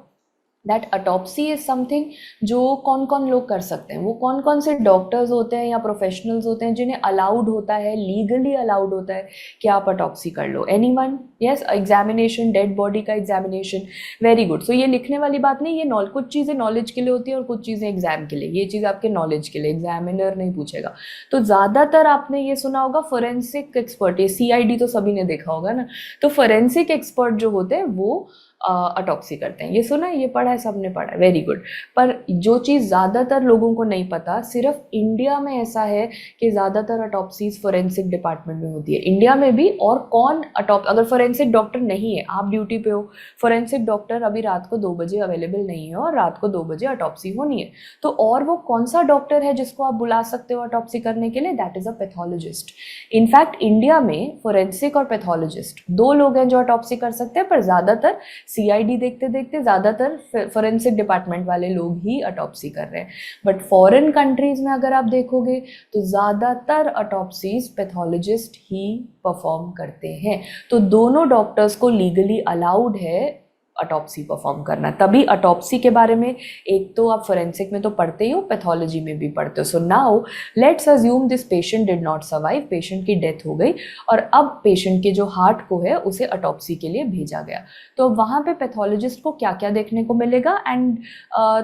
दैट अटॉप्सी इज समथिंग जो कौन कौन लोग कर सकते हैं, वो कौन कौन से डॉक्टर्स होते हैं या प्रोफेशनल्स होते हैं जिन्हें अलाउड होता है, लीगली अलाउड होता है कि आप अटॉप्सी कर लो। Anyone? Yes, examination, dead body का एग्जामिनेशन, वेरी गुड। सो ये लिखने वाली बात नहीं, ये कुछ चीज़ें नॉलेज के लिए होती है और कुछ चीज़ें एग्जाम के लिए, ये चीज़ आपके नॉलेज के लिए, एग्जामिनर नहीं पूछेगा। तो ज़्यादातर आपने ये सुना होगा फोरेंसिक एक्सपर्ट, ये CID तो सभी ने देखा होगा ना, तो फोरेंसिक एक्सपर्ट जो होते हैं वो अटॉप्सी करते हैं। ये सुना है, ये पढ़ा है, सबने पढ़ा है, वेरी गुड। पर जो चीज़ ज़्यादातर लोगों को नहीं पता, सिर्फ इंडिया में ऐसा है कि ज़्यादातर अटॉप्सीज फोरेंसिक डिपार्टमेंट में होती है, इंडिया में भी। और कौन अगर फोरेंसिक डॉक्टर नहीं है, आप ड्यूटी पे हो, फोरेंसिक डॉक्टर अभी रात को 2 बजे अवेलेबल नहीं है और रात को 2 बजे अटॉप्सी होनी है, तो और वो कौन सा डॉक्टर है जिसको आप बुला सकते हो अटॉप्सी करने के लिए? That is a pathologist. In fact India में फोरेंसिक और पैथोलॉजिस्ट 2 लोग हैं जो अटॉप्सी कर सकते हैं, पर ज़्यादातर CID देखते देखते ज़्यादातर फोरेंसिक डिपार्टमेंट वाले लोग ही अटॉप्सी कर रहे हैं। बट फॉरेन कंट्रीज़ में अगर आप देखोगे तो ज़्यादातर अटॉप्सीज पैथोलॉजिस्ट ही परफॉर्म करते हैं। तो दोनों डॉक्टर्स को लीगली अलाउड है अटॉप्सी परफॉर्म करना। तभी अटॉप्सी के बारे में एक तो आप फोरेंसिक में तो पढ़ते ही हो, पैथोलॉजी में भी पढ़ते हो। So now let's assume this patient did not survive, patient की डेथ हो गई और अब पेशेंट के जो हार्ट को है उसे अटॉप्सी के लिए भेजा गया। तो वहाँ पे पैथोलॉजिस्ट को क्या क्या देखने को मिलेगा? एंड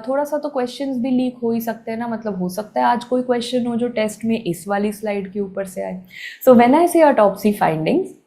थोड़ा सा तो क्वेश्चंस भी लीक हो ही सकते हैं ना, मतलब हो सकता है आज कोई क्वेश्चन हो जो टेस्ट में इस वाली स्लाइड के ऊपर से आए। सो व्हेन आई से अटॉप्सी फाइंडिंग्स,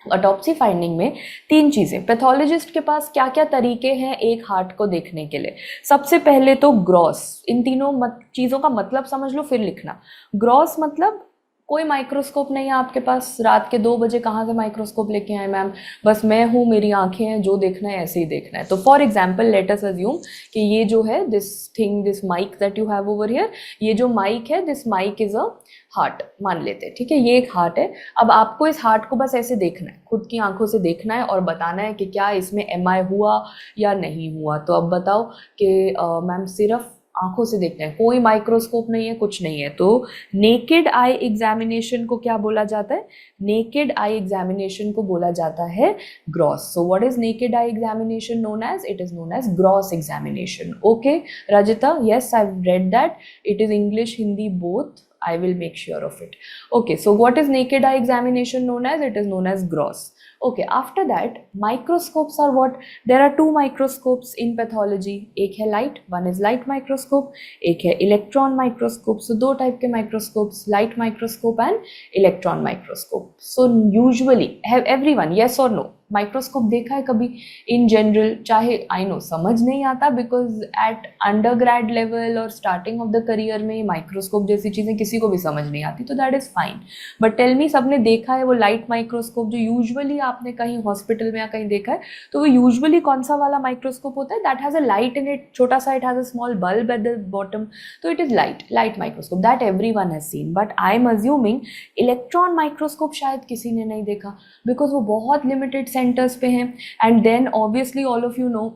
अटॉप्सी फाइंडिंग में 3 चीज़ें, पैथोलॉजिस्ट के पास क्या क्या तरीके हैं एक हार्ट को देखने के लिए। सबसे पहले तो ग्रॉस, इन तीनों चीज़ों का मतलब समझ लो फिर लिखना। ग्रॉस मतलब कोई माइक्रोस्कोप नहीं है आपके पास, रात के 2 बजे कहाँ से माइक्रोस्कोप लेके आए मैम, बस मैं हूँ, मेरी आंखें हैं, जो देखना है ऐसे ही देखना है। तो for example let us assume कि ये जो है this mic that you have over here, ये जो माइक है, this mic is a heart मान लेते हैं, ठीक है, ये एक हार्ट है। अब आपको इस हार्ट को बस ऐसे देखना है, खुद की आंखों से देखना है और बताना है कि क्या इसमें MI हुआ या नहीं हुआ। तो अब बताओ कि मैम सिर्फ आंखों से देखना है, कोई माइक्रोस्कोप नहीं है, कुछ नहीं है। तो नेकेड आई एग्जामिनेशन को क्या बोला जाता है? नेकेड आई एग्जामिनेशन को बोला जाता है gross. So what is naked eye examination known as? It is known as gross examination. Okay Rajita, yes, I've read that. It is English, Hindi both. I will make sure of it. Okay, so what is naked eye examination known as? It is known as gross. Okay, after that microscopes are what? There are 2 microscopes in pathology. एक है light, one is light microscope, एक है electron microscope. So 2 type के microscopes, light microscope and electron microscope. So usually have everyone, yes or no, microscope देखा है कभी in general? चाहे I know समझ नहीं आता because at under grade level और स्टार्टिंग ऑफ द करियर में माइक्रोस्कोप जैसी चीज़ें किसी को भी समझ नहीं आती, तो that is fine. But tell me, सबने देखा है वो लाइट माइक्रोस्कोप जो यूजुअली आपने कहीं हॉस्पिटल में या कहीं देखा है, तो वो यूजुअली कौन सा वाला माइक्रोस्कोप होता है? That has a light in it, छोटा सा, it has a small bulb at the bottom, तो it is light microscope, that everyone has seen. But I am assuming electron microscope शायद किसी ने नहीं देखा बिकॉज वो बहुत लिमिटेड सेंटर्स पे हैं। And then obviously all of you know,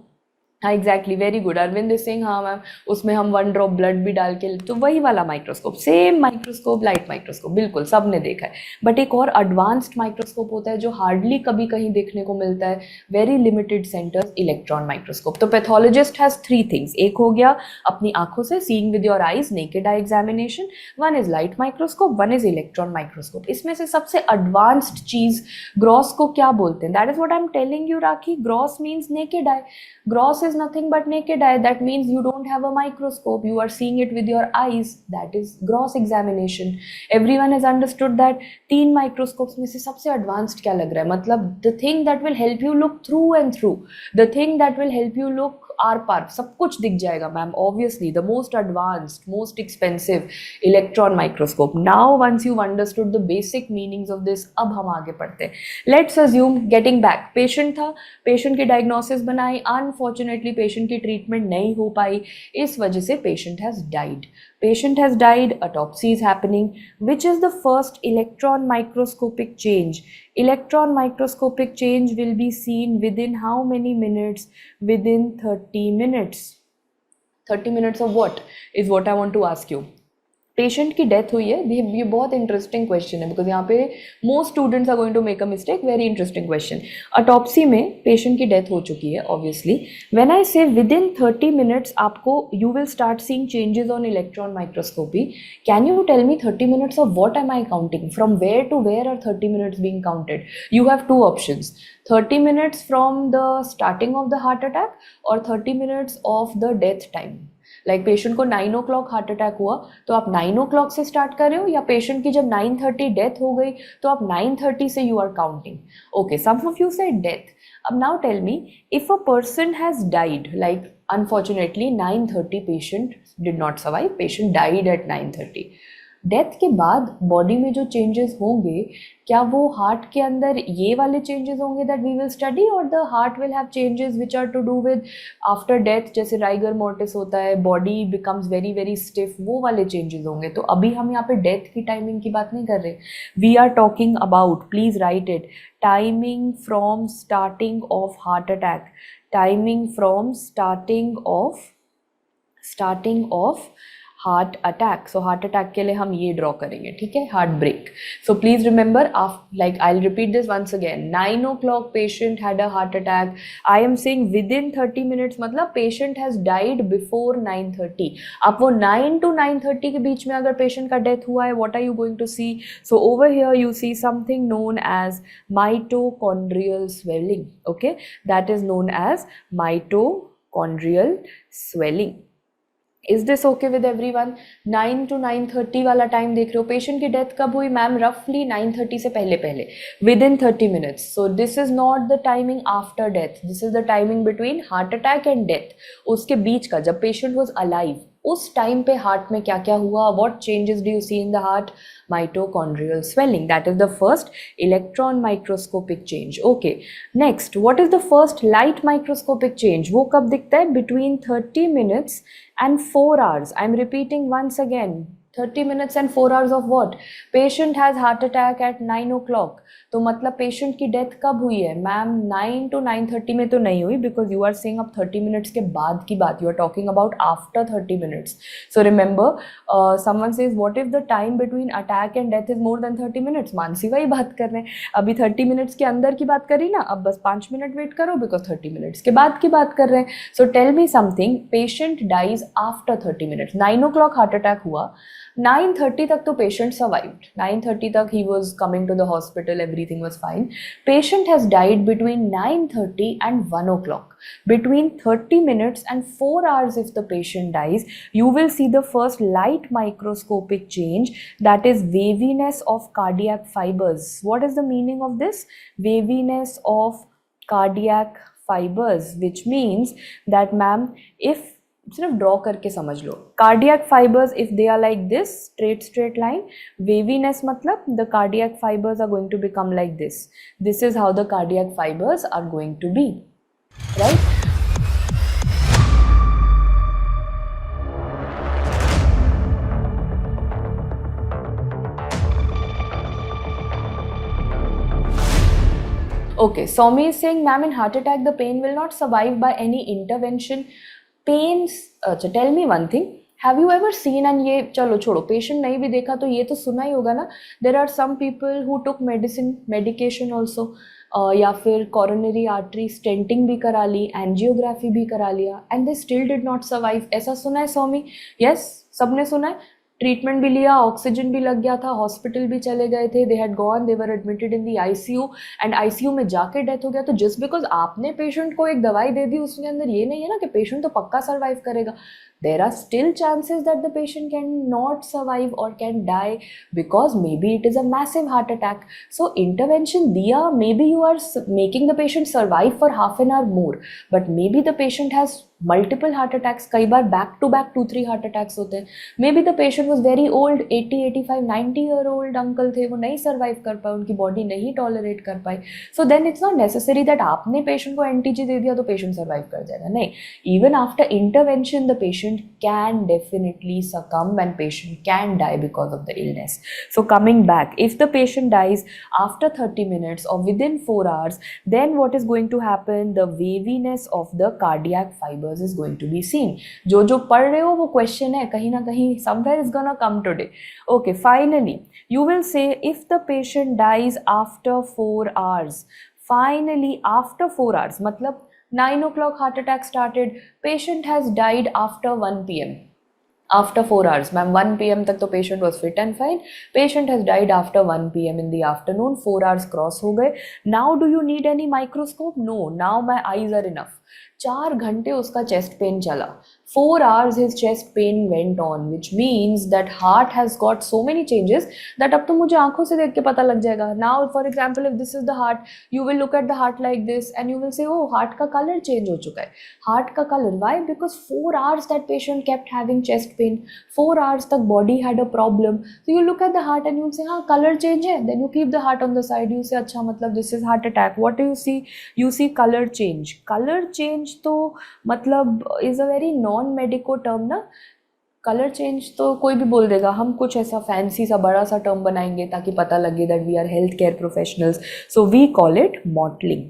हाँ exactly, very good, Arvind Singh, हाँ मैम, उसमें हम 1 ड्रॉप ब्लड भी डाल के, तो वही वाला microscope, same microscope, light microscope, बिल्कुल सबने देखा है। बट एक और एडवांस्ड माइक्रोस्कोप होता है जो हार्डली कभी कहीं देखने को मिलता है, very limited centres, electron microscope. तो पैथोलॉजिस्ट हैज 3 थिंग्स, एक हो गया अपनी आंखों से seeing with your eyes, naked eye examination, one is light microscope, one is electron microscope. इसमें से सबसे एडवांस्ड चीज ग्रॉस को क्या बोलते हैं? That is what I am telling you rakhi, gross means naked eye. Gross is nothing but naked eye. That means you don't have a microscope. You are seeing it with your eyes. That is gross examination. Everyone has understood that 3 microscopes में से सबसे advanced क्या लग रहा है? मतलब the thing that will help you look through and through. The thing that will help you look आर पार, सब कुछ दिख जाएगा ma'am. Obviously the most advanced, most expensive, electron microscope. Now once you understood the basic meanings of this, अब हम आगे पढ़ते हैं। Let's assume, getting back, patient था, पेशेंट की डायग्नोसिस बनाई, अनफॉर्चुनेटली अनफॉर्चुनेटली पेशेंट की ट्रीटमेंट नहीं हो पाई, इस वजह से patient has died. Patient has died, autopsy is happening. Which is the first electron microscopic change? Electron microscopic change will be seen within how many minutes? Within 30 minutes. 30 minutes of what is what I want to ask you. Patient की death हुई है. ये बहुत interesting question है because यहाँ पे most students are going to make a mistake. Very interesting question. Autopsy में patient की डेथ हो चुकी है obviously. When I say within 30 minutes आपको you will start seeing changes on electron microscopy. Can you tell me 30 minutes of what am I counting? From where to where are 30 minutes being counted? You have two options. 30 minutes from the starting of the heart attack or 30 minutes of the death time. Like patient को 9 o'clock heart attack हुआ तो आप 9 o'clock से start कर रहे हो, या patient की जब 9:30 डेथ हो गई तो आप 9:30 से you are counting. Okay, some of you said death. अब now tell me, if a person has died, like unfortunately 9:30 patient did not survive, patient died at 9:30. Death के बाद बॉडी में जो चेंजेस होंगे, क्या वो हार्ट के अंदर ये वाले चेंजेस होंगे दैट वी विल स्टडी, और the heart will have changes which are to do with after death, जैसे राइगर मोर्टिस होता है, body becomes very very stiff, वो वाले चेंजेस होंगे. तो अभी हम यहाँ पे डेथ की टाइमिंग की बात नहीं कर रहे. We are talking about, please write it, timing from starting of heart attack. Timing from starting of heart attack. So heart attack के लिए हम ये ड्रॉ करेंगे, ठीक है, heart break. So please remember, like I will repeat this once again. 9 o'clock patient had a heart attack. I am saying within 30 minutes, मतलब patient has died before 9:30. आप वो 9 to 9:30 के बीच में अगर पेशेंट का डेथ हुआ है, what are you going to see? So over here you see something known as mitochondrial swelling. Okay, that is known as mitochondrial swelling. Is this okay with everyone? 9 to 9:30 वाला time देख रहे हो. Patient की death कब हुई ma'am? रफली 9:30 से पहले within 30 minutes. So this is not the timing after death, this is the timing between heart attack and death. उसके बीच का, जब पेशेंट वॉज अलाइव, उस टाइम पे हार्ट में क्या क्या हुआ, what changes do you see in the heart? Mitochondrial swelling, that is the first electron microscopic change. Okay, next, what is the first light microscopic change? वो कब दिखता है? Between 30 minutes and 4 hours. I am repeating once again, 30 minutes and 4 hours of what? Patient has heart attack at 9 o'clock. तो मतलब patient की death कब हुई है मैम? 9 to 9:30 में तो नहीं हुई, बिकॉज यू आर सेइंग अब 30 मिनट्स के बाद की बात. You are talking about after 30 minutes. So remember, someone says what if the time between attack and death is more than 30 minutes? Mansi वही बात कर रहे हैं. अभी 30 मिनट्स के अंदर की बात करी ना, अब बस 5 मिनट वेट करो बिकॉज 30 मिनट्स के बाद की बात कर रहे हैं. So tell me something, patient dies after 30 minutes. 9 o'clock heart attack हुआ, 9:30 तक तो पेशेंट सर्वाइव्ड. 9:30 तक ही was coming to the hospital, everything was fine. Patient has died between 9:30 and 1 o'clock. Between 30 minutes and 4 hours, if the patient dies, you will see the first light microscopic change, that is waviness of cardiac fibers. What is the meaning of this? Waviness of cardiac fibers, which means that ma'am, if सिर्फ draw करके समझ लो, cardiac fibres if they are like this straight line, waviness मतलब the cardiac fibres are going to become like this. This is how the cardiac fibres are going to be, right? Okay, Somi is saying, ma'am, in heart attack the pain will not survive by any intervention. Pains, अच्छा tell me one thing, have you ever seen, and ये चलो छोड़ो, patient नहीं भी देखा तो ये तो सुना ही होगा ना, there are some people who took medication also, या फिर कॉरोनरी आर्टरी स्टेंटिंग भी करा ली, एंजियोग्राफी भी करा लिया, and they still did not survive. ऐसा सुना है स्वामी? यस, सबने सुना है. ट्रीटमेंट भी लिया, ऑक्सीजन भी लग गया था, हॉस्पिटल भी चले गए थे, they had gone, they were admitted in the ICU, and ICU में जाके डेथ हो गया. तो जस्ट बिकॉज आपने पेशेंट को एक दवाई दे दी, उसके अंदर ये नहीं है ना कि पेशेंट तो पक्का सर्वाइव करेगा. there are still chances that the patient can not survive or can die because maybe it is a massive heart attack. So intervention diya, maybe you are making the patient survive for half an hour more, but maybe the patient has multiple heart attacks, कई बार back to back 2-3 heart attacks होते हैं. Maybe the patient was very old, 80, 85, 90 year old uncle थे, वो नहीं survive कर पाए, उनकी बॉडी नहीं टॉलरेट कर पाई. So then it's not necessary that आपने पेशेंट को एनटीजी दे दिया तो पेशेंट सर्वाइव कर जाएगा. नहीं, even after intervention the patient can definitely succumb and patient can die because of the illness. So coming back, if the patient dies after 30 minutes or within 4 hours, then what is going to happen? The waviness of the cardiac fibers is going to be seen. जो पढ़ रहे हो वो question है, कहीं ना कहीं somewhere is gonna come today. Okay, finally you will say if the patient dies after 4 hours, finally after 4 hours मतलब 9 o'clock heart attack started, patient has died after 1 p.m. After 4 hours, ma'am, 1 p.m. तक तो patient was fit and fine. Patient has died after 1 p.m. in the afternoon. 4 hours cross हो गए. Now do you need any microscope? No. Now my eyes are enough. 4 घंटे उसका chest pain चला. 4 hours his chest pain went on, which means that heart has got so many changes that अब तो मुझे आंखों से देख के पता लग जाएगा. Now for example if this is the heart, you will look at the heart like this and you will say oh heart का color change हो चुका है. Heart का color, why? Because 4 hours that patient kept having chest pain. 4 hours तक body had a problem. So you look at the heart and you will say हाँ color change है. Then you keep the heart on the side. You say अच्छा मतलब this is heart attack. What do you see? You see color change. Color change तो मतलब is a very non medico term ना. Colour change तो कोई भी बोल देगा, हम कुछ ऐसा फैंसी सा बड़ा सा टर्म बनाएंगे ताकि पता लगे that we are health care professionals. So we call it mottling.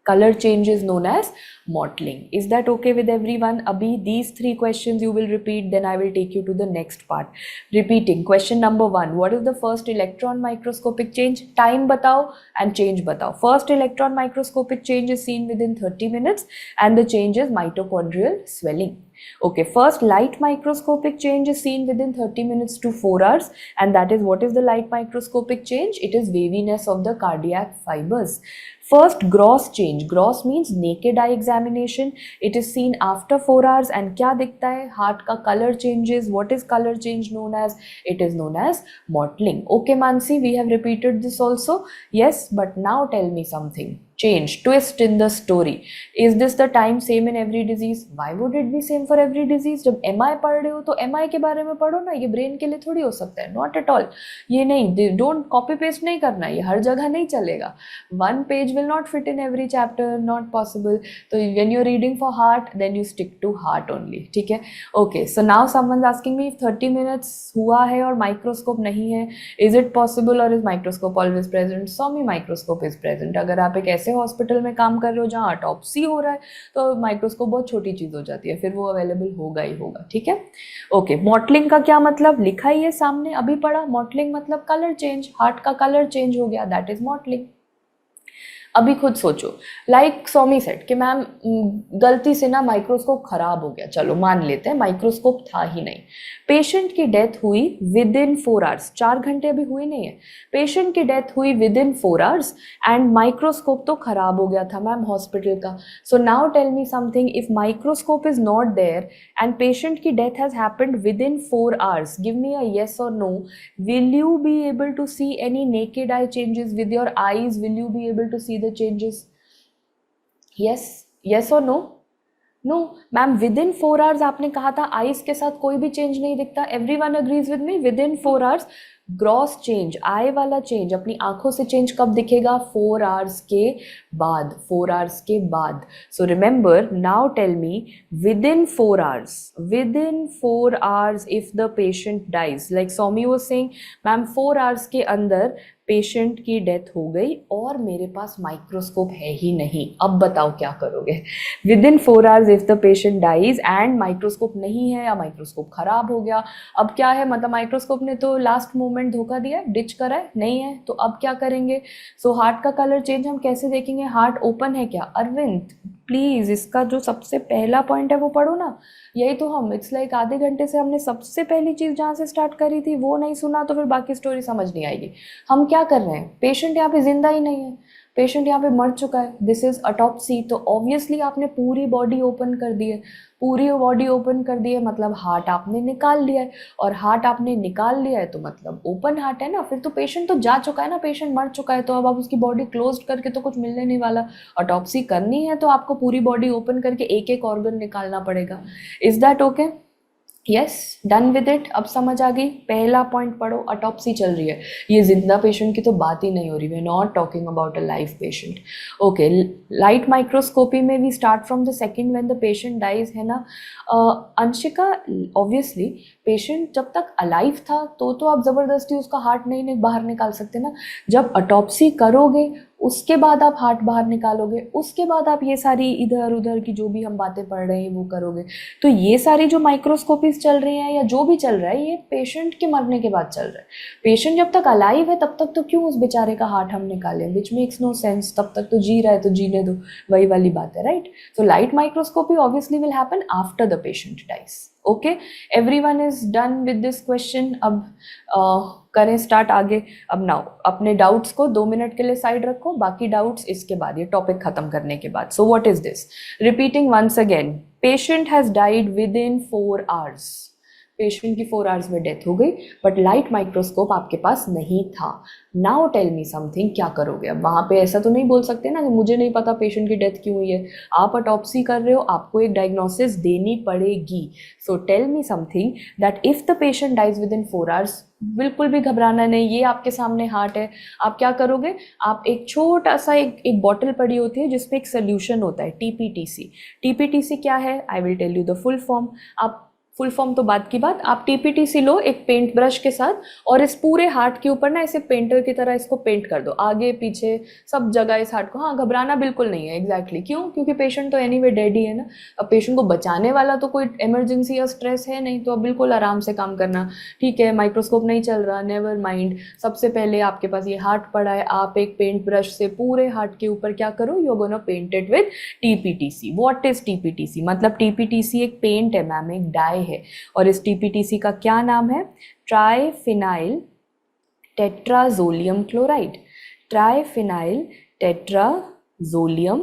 Color change is known as mottling. Is that okay with everyone? Abhi these 3 questions you will repeat, then I will take you to the next part. Repeating question number 1, what is the first electron microscopic change? Time batao and change batao. First electron microscopic change is seen within 30 minutes and the change is mitochondrial swelling. Okay, first light microscopic change is seen within 30 minutes to 4 hours, and that is what is the light microscopic change? It is waviness of the cardiac fibers. First gross change, gross means naked eye examination, it is seen after 4 hours and क्या दिखता है? Heart का color changes. What is color change known as? It is known as mottling. Okay Mansi, we have repeated this also. Yes, but now tell me something. Change, twist in the story. Is this the time same in every disease? Why would it be same for every disease? जब MI पढ़ रहे हो तो MI के बारे में पढ़ो ना, ये ब्रेन के लिए थोड़ी हो सकता है. Not at all. ये नहीं, डोंट कॉपी पेस्ट नहीं करना, ये हर जगह नहीं चलेगा. 1 page will not fit in every chapter, not possible. तो when you're reading for heart, then you stick to heart only. ठीक है? Okay, so now someone's asking me if 30 minutes हुआ है और माइक्रोस्कोप नहीं है, is it possible or is microscope always present? Swami, microscope is present. अगर आप एक ऐसे हॉस्पिटल में काम कर रहे हो जहाँ ऑटोप्सी हो रहा है तो माइक्रोस्कोप बहुत छोटी चीज़ हो जाती है, फिर वो अवेलेबल होगा ही होगा. ठीक है? ओके, मॉटलिंग का क्या मतलब? लिखा ही है सामने, अभी पढ़ा. मॉटलिंग मतलब कलर चेंज. हार्ट का कलर चेंज हो गया, दैट इज मॉटलिंग. अभी खुद सोचो, लाइक स्वामी सेट कि मैम गलती से ना माइक्रोस्कोप खराब हो गया, चलो मान लेते हैं माइक्रोस्कोप था ही नहीं. पेशेंट की डेथ हुई विद इन 4 आवर्स. 4 घंटे अभी हुए नहीं है, पेशेंट की डेथ हुई within 4 hours and microscope तो खराब हो गया था मैम हॉस्पिटल का. So now tell me something, if microscope is not there and patient की death has happened within 4 hours, give me a yes और नो. Will you be able to see any naked eye changes with your eyes? Will you be able to see the changes? yes or no? No ma'am, with in 4 hours आपने कहा था, eyes के साथ कोई भी change नहीं दिखता. Everyone agrees with me, within 4 hours gross change, eye वाला चेंज अपनी आंखों से चेंज कब दिखेगा? 4 आवर्स के बाद. 4 आवर्स के बाद. So remember, now tell me, within 4 hours, within 4 hours if the patient dies, like Soumi was saying ma'am 4 hours के अंदर पेशेंट की डेथ हो गई और मेरे पास माइक्रोस्कोप है ही नहीं, अब बताओ क्या करोगे? Within 4 hours if the patient dies and microscope नहीं है या माइक्रोस्कोप खराब हो गया, अब क्या है? मतलब माइक्रोस्कोप ने तो लास्ट मोमेंट धोखा दिया, डिच करा है, नहीं है, तो अब क्या करेंगे? सो हार्ट का कलर चेंज हम कैसे देखेंगे? हार्ट ओपन है क्या? अरविंद प्लीज़ इसका जो सबसे पहला पॉइंट है वो पढ़ो ना. यही तो हम, इट्स लाइक आधे घंटे से हमने सबसे पहली चीज़ जहाँ से स्टार्ट करी थी वो नहीं सुना तो फिर बाकी स्टोरी समझ नहीं आएगी. हम क्या कर रहे हैं? पेशेंट यहाँ पे जिंदा ही नहीं है, पेशेंट यहाँ पे मर चुका है, दिस इज अटॉप्सी, तो ऑब्वियसली आपने पूरी बॉडी ओपन कर दी है, पूरी बॉडी ओपन कर दी है मतलब हार्ट आपने निकाल लिया है, और हार्ट आपने निकाल लिया है तो मतलब ओपन हार्ट है ना, फिर तो पेशेंट तो जा चुका है ना, पेशेंट मर चुका है, तो अब आप उसकी बॉडी क्लोज करके तो कुछ मिलने नहीं वाला। ऑटोप्सी करनी है तो आपको पूरी बॉडी ओपन करके एक एक ऑर्गन निकालना पड़ेगा। Is that okay? Yes, done with it. अब समझ आ गई? पहला पॉइंट पढ़ो, अटॉप्सी चल रही है, ये जिंदा पेशेंट की तो बात ही नहीं हो रही, we are not talking about a live patient. Okay, light microscopy में we start from the second when the patient dies, है ना अंशिका? ऑब्वियसली पेशेंट जब तक अलाइव था तो आप ज़बरदस्ती उसका हार्ट नहीं बाहर निकाल सकते ना, जब अटॉप्सी करोगे उसके बाद आप हार्ट बाहर निकालोगे, उसके बाद आप ये सारी इधर उधर की जो भी हम बातें पढ़ रहे हैं वो करोगे। तो ये सारी जो माइक्रोस्कोपीज चल रही हैं या जो भी चल रहा है ये पेशेंट के मरने के बाद चल रहा है। पेशेंट जब तक अलाइव है तब तक तो क्यों उस बेचारे का हार्ट हम निकालें, विच मेक्स नो सेंस, तब तक तो जी रहा है तो जीने दो, वही वाली बात है, right? So light microscopy obviously will happen after the patient dies. Okay, everyone is done with this question? अब करें स्टार्ट आगे। अब नाउ अपने डाउट्स को 2 मिनट के लिए साइड रखो, बाकी डाउट्स इसके बाद, ये टॉपिक खत्म करने के बाद। So what is this? Repeating once again, patient has died within 4 hours. Patient की 4 आवर्स में डेथ हो गई, बट लाइट माइक्रोस्कोप आपके पास नहीं था। नाउ टेल मी समथिंग, क्या करोगे? अब वहाँ पे ऐसा तो नहीं बोल सकते ना कि मुझे नहीं पता पेशेंट की डेथ क्यों हुई है, आप अटॉप्सी कर रहे हो, आपको एक डायग्नोसिस देनी पड़ेगी। So tell me something that if the patient dies within 4 hours, बिल्कुल भी घबराना नहीं, ये आपके सामने हार्ट है, आप क्या करोगे? आप एक छोटा सा एक बॉटल पड़ी होती है जिसमें एक सोल्यूशन होता है, टीपीटीसी। टीपीटीसी क्या है? I will tell you the full form. आप फुल फॉर्म तो बात की बात, आप टीपीटीसी लो एक पेंट ब्रश के साथ, और इस पूरे हार्ट के ऊपर ना ऐसे पेंटर की तरह इसको पेंट कर दो, आगे पीछे सब जगह इस हार्ट को। हाँ, घबराना बिल्कुल नहीं है, एग्जैक्टली क्यों? क्योंकि पेशेंट तो एनीवे डेड ही है ना। अब पेशेंट को बचाने वाला तो कोई इमरजेंसी या स्ट्रेस है नहीं, तो अब बिल्कुल आराम से काम करना। ठीक है, माइक्रोस्कोप नहीं चल रहा, नेवर माइंड। सबसे पहले आपके पास ये हार्ट पड़ा है, आप एक पेंट ब्रश से पूरे हार्ट के ऊपर क्या करो? You are gonna paint it with TPTC. What is TPTC? मतलब टीपीटीसी एक पेंट है मैम, एक डाई है, और इस टीपीटीसी का क्या नाम है? Triphenyl tetrazolium chloride. Triphenyl tetrazolium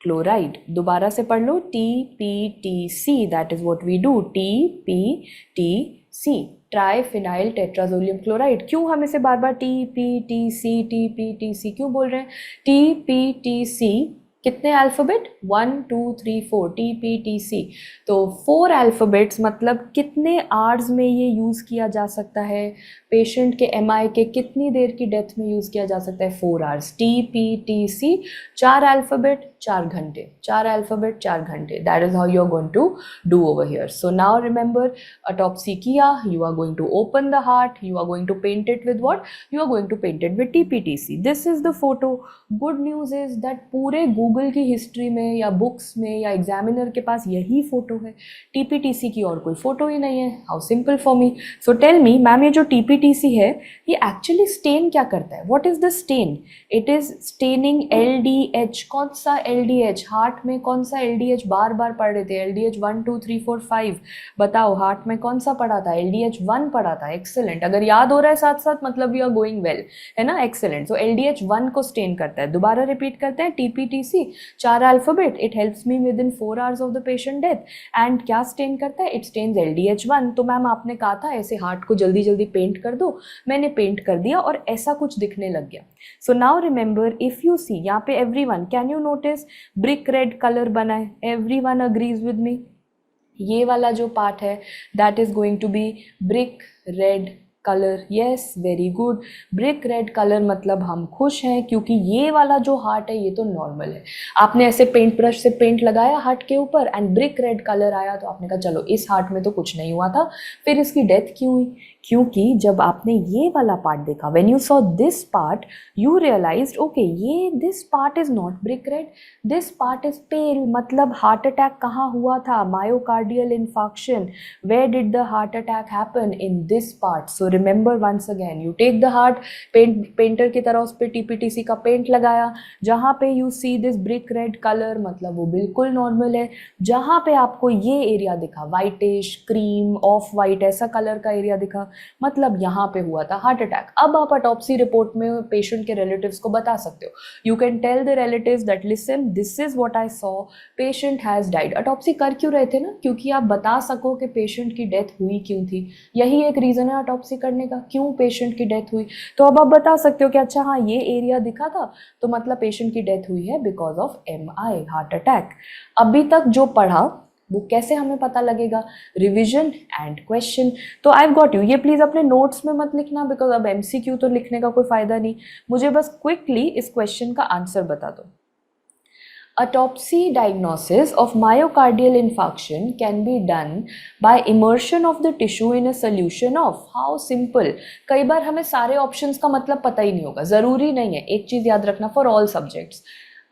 chloride. दोबारा से पढ़ लो, TPTC, that is what we do, TPTC, triphenyl tetrazolium chloride. क्यों हम इसे बार बार टीपीटीसी क्यों बोल रहे हैं? टीपीटीसी कितने अल्फ़ाबेट? 1 2 3 4, टीपीटीसी। तो 4 अल्फ़ाबेट्स मतलब कितने आवर्स में ये यूज़ किया जा सकता है? पेशेंट के एमआई के कितनी देर की डेथ में यूज़ किया जा सकता है? 4 आवर्स। टीपीटीसी 4 अल्फ़ाबेट 4 घंटे, 4 अल्फ़ाबेट 4 घंटे, that is how you are going to do over here. So now remember, autopsy किया, you are going to open the heart, you are going to paint it with what? You are going to paint it with TPTC. This is the photo. Good news is that पूरे Google की history में या books में या examiner के पास यही photo है, टीपीटीसी की और कोई फोटो ही नहीं है। How simple for me. So tell me ma'am, ये जो टीपीटीसी है ये एक्चुअली स्टेन क्या करता है? What is the stain? It is staining LDH. कौन सा एलडीएच? हार्ट में कौन सा एलडीएच बार बार पढ़ रहे थे? एलडीएच 1 2 3 4 5, बताओ हार्ट में कौन सा पढ़ा था? एलडीएच 1 पढ़ा था। एक्सेलेंट, अगर याद हो रहा है साथ साथ मतलब यू आर गोइंग वेल, है ना? एक्सेलेंट। सो एलडीएच 1 को स्टेन करता है। दोबारा रिपीट करते हैं, TPTC 4 alphabet, it helps me within 4 hours of the patient death. And क्या स्टेन करता है? It stains LDH 1। तो मैम आपने कहा था ऐसे हार्ट को जल्दी जल्दी पेंट कर दो, मैंने पेंट कर दिया और ऐसा कुछ दिखने लग गया। So now remember, if you see यहाँ पे everyone, can you notice brick red colour बना है? Everyone agrees with me? ये वाला जो पार्ट है that is going to be brick red colour. Yes, very good. Brick red colour मतलब हम खुश हैं क्योंकि ये वाला जो हार्ट है ये तो नॉर्मल है। आपने ऐसे पेंट ब्रश से पेंट लगाया हार्ट के ऊपर एंड ब्रिक रेड कलर आया, तो आपने कहा चलो इस हार्ट में तो कुछ नहीं हुआ था। फिर इसकी डेथ क्यों हुई? क्योंकि जब आपने ये वाला पार्ट देखा, when you saw this part, you realized okay ये this part is not brick red, this part is pale. मतलब हार्ट अटैक कहाँ हुआ था? Myocardial infarction. Where did the heart attack happen? In this part. So remember once again, you take the heart, painter की तरह उस पर टीपीटीसी का paint लगाया, जहाँ पे you see this brick red colour मतलब वो बिल्कुल नॉर्मल है, जहाँ पे आपको ये एरिया दिखा वाइटिश क्रीम ऑफ वाइट ऐसा कलर का एरिया दिखा मतलब यहाँ पे हुआ था हार्ट अटैक। अब आप ऑटोप्सी रिपोर्ट में पेशेंट के रिलेटिव्स को बता सकते हो, you can tell the relatives that listen this is what I saw, patient has died. Autopsy कर क्यों रहे थे ना, क्योंकि आप बता सको कि पेशेंट की डेथ हुई क्यों थी, यही एक रीज़न है ऑटोप्सी करने का, क्यों पेशेंट की डेथ हुई। तो अब आप बता सकते हो कि अच्छा हाँ ये एरिया दिखा था तो मतलब पेशेंट की डेथ हुई है because of MI heart attack. अभी तक जो पढ़ा वो कैसे हमें पता लगेगा, रिविजन एंड क्वेश्चन। तो आई गॉट यू, ये प्लीज़ अपने नोट्स में मत लिखना बिकॉज अब MCQ तो लिखने का कोई फ़ायदा नहीं, मुझे बस क्विकली इस क्वेश्चन का आंसर बता दो। Autopsy diagnosis of myocardial infarction can be done by immersion of the tissue in a solution of, how simple। कई बार हमें सारे ऑप्शंस का मतलब पता ही नहीं होगा, ज़रूरी नहीं है, एक चीज़ याद रखना फॉर ऑल सब्जेक्ट्स,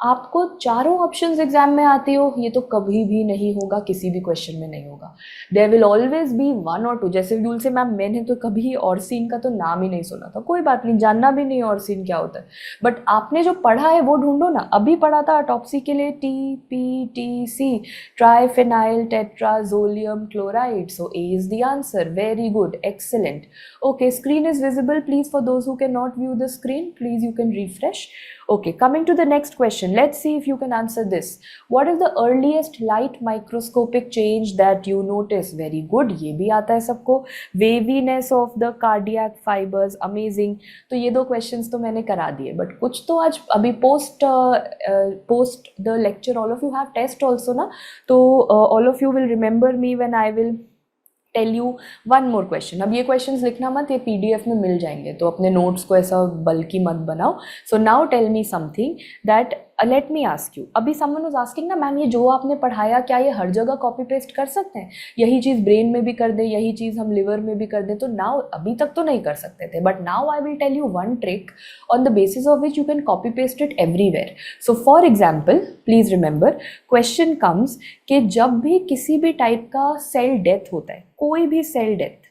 आपको चारों ऑप्शंस एग्जाम में आती हो ये तो कभी भी नहीं होगा, किसी भी क्वेश्चन में नहीं होगा। There will always be one और टू, जैसे यूल से मैम मैंने तो कभी और सीन का तो नाम ही नहीं सुना था, कोई बात नहीं, जानना भी नहीं और सीन क्या होता है, बट आपने जो पढ़ा है वो ढूंढो ना। अभी पढ़ा था ऑटोप्सी के लिए TPTC, triphenyl tetrazolium chloride, so A is the answer, very good, excellent. Okay, screen is visible please for those who can not view the screen, please you can refresh. Okay, coming to the next question, let's see if you can answer this. What is the earliest light microscopic change that you notice? Very good, ये भी आता है सबको। Waviness of the cardiac fibers, amazing। तो ये दो questions तो मैंने करा दिए, but कुछ तो आज अभी post the lecture all of you have test also ना, तो all of you will remember me when I will tell you one more question. अब ये क्वेश्चंस लिखना मत, ये PDF में मिल जाएंगे, तो अपने नोट्स को ऐसा बल्कि मत बनाओ। So now tell me something that let me ask you, अभी समवन वाज आस्किंग ना मैम ये जो आपने पढ़ाया क्या ये हर जगह कॉपी पेस्ट कर सकते हैं, यही चीज़ ब्रेन में भी कर दे, यही चीज़ हम लिवर में भी कर दे, तो नाउ अभी तक तो नहीं कर सकते थे, but now I will tell you one trick on the basis of which you can copy paste it everywhere. So for example please remember, question comes कि जब भी किसी भी टाइप का सेल डेथ होता है, कोई भी cell death,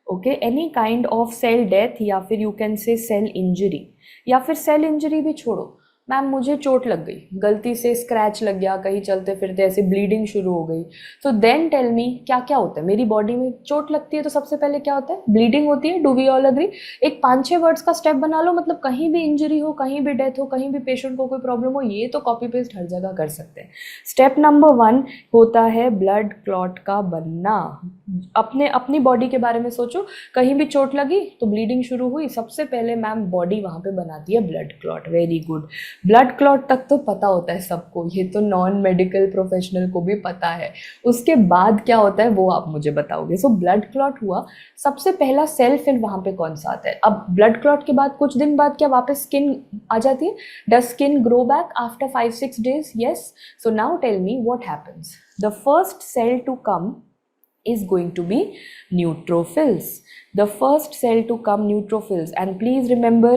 okay, any kind of cell death, या फिर you can say cell injury, या फिर सेल इंजरी भी छोड़ो, मैम मुझे चोट लग गई, गलती से स्क्रैच लग गया, कहीं चलते फिरते ऐसे ब्लीडिंग शुरू हो गई, तो देन टेल मी क्या क्या होता है। मेरी बॉडी में चोट लगती है तो सबसे पहले क्या होता है, ब्लीडिंग होती है, डू वी ऑल अग्री। एक 5-6 वर्ड्स का स्टेप बना लो, मतलब कहीं भी इंजरी हो, कहीं भी डेथ हो, कहीं भी पेशेंट को कोई प्रॉब्लम हो, ये तो कॉपी पेस्ट हर जगह कर सकते हैं। स्टेप नंबर 1 होता है ब्लड क्लॉट का बनना। अपनी बॉडी के बारे में सोचो, कहीं भी चोट लगी तो ब्लीडिंग शुरू हुई, सबसे पहले मैम बॉडी वहाँ पे बनाती है blood clot, very good. Blood clot तक तो पता होता है सबको, ये तो नॉन मेडिकल प्रोफेशनल को भी पता है, उसके बाद क्या होता है वो आप मुझे बताओगे। सो ब्लड क्लॉट हुआ, सबसे पहला सेल फिर वहाँ पे कौन सा आता है। अब ब्लड क्लॉट के बाद कुछ दिन बाद क्या वापस स्किन आ जाती है, does skin grow back after 5-6 days? Yes. So now tell me what happens, the first cell to come is going to be neutrophils, the first cell to come neutrophils। and please remember,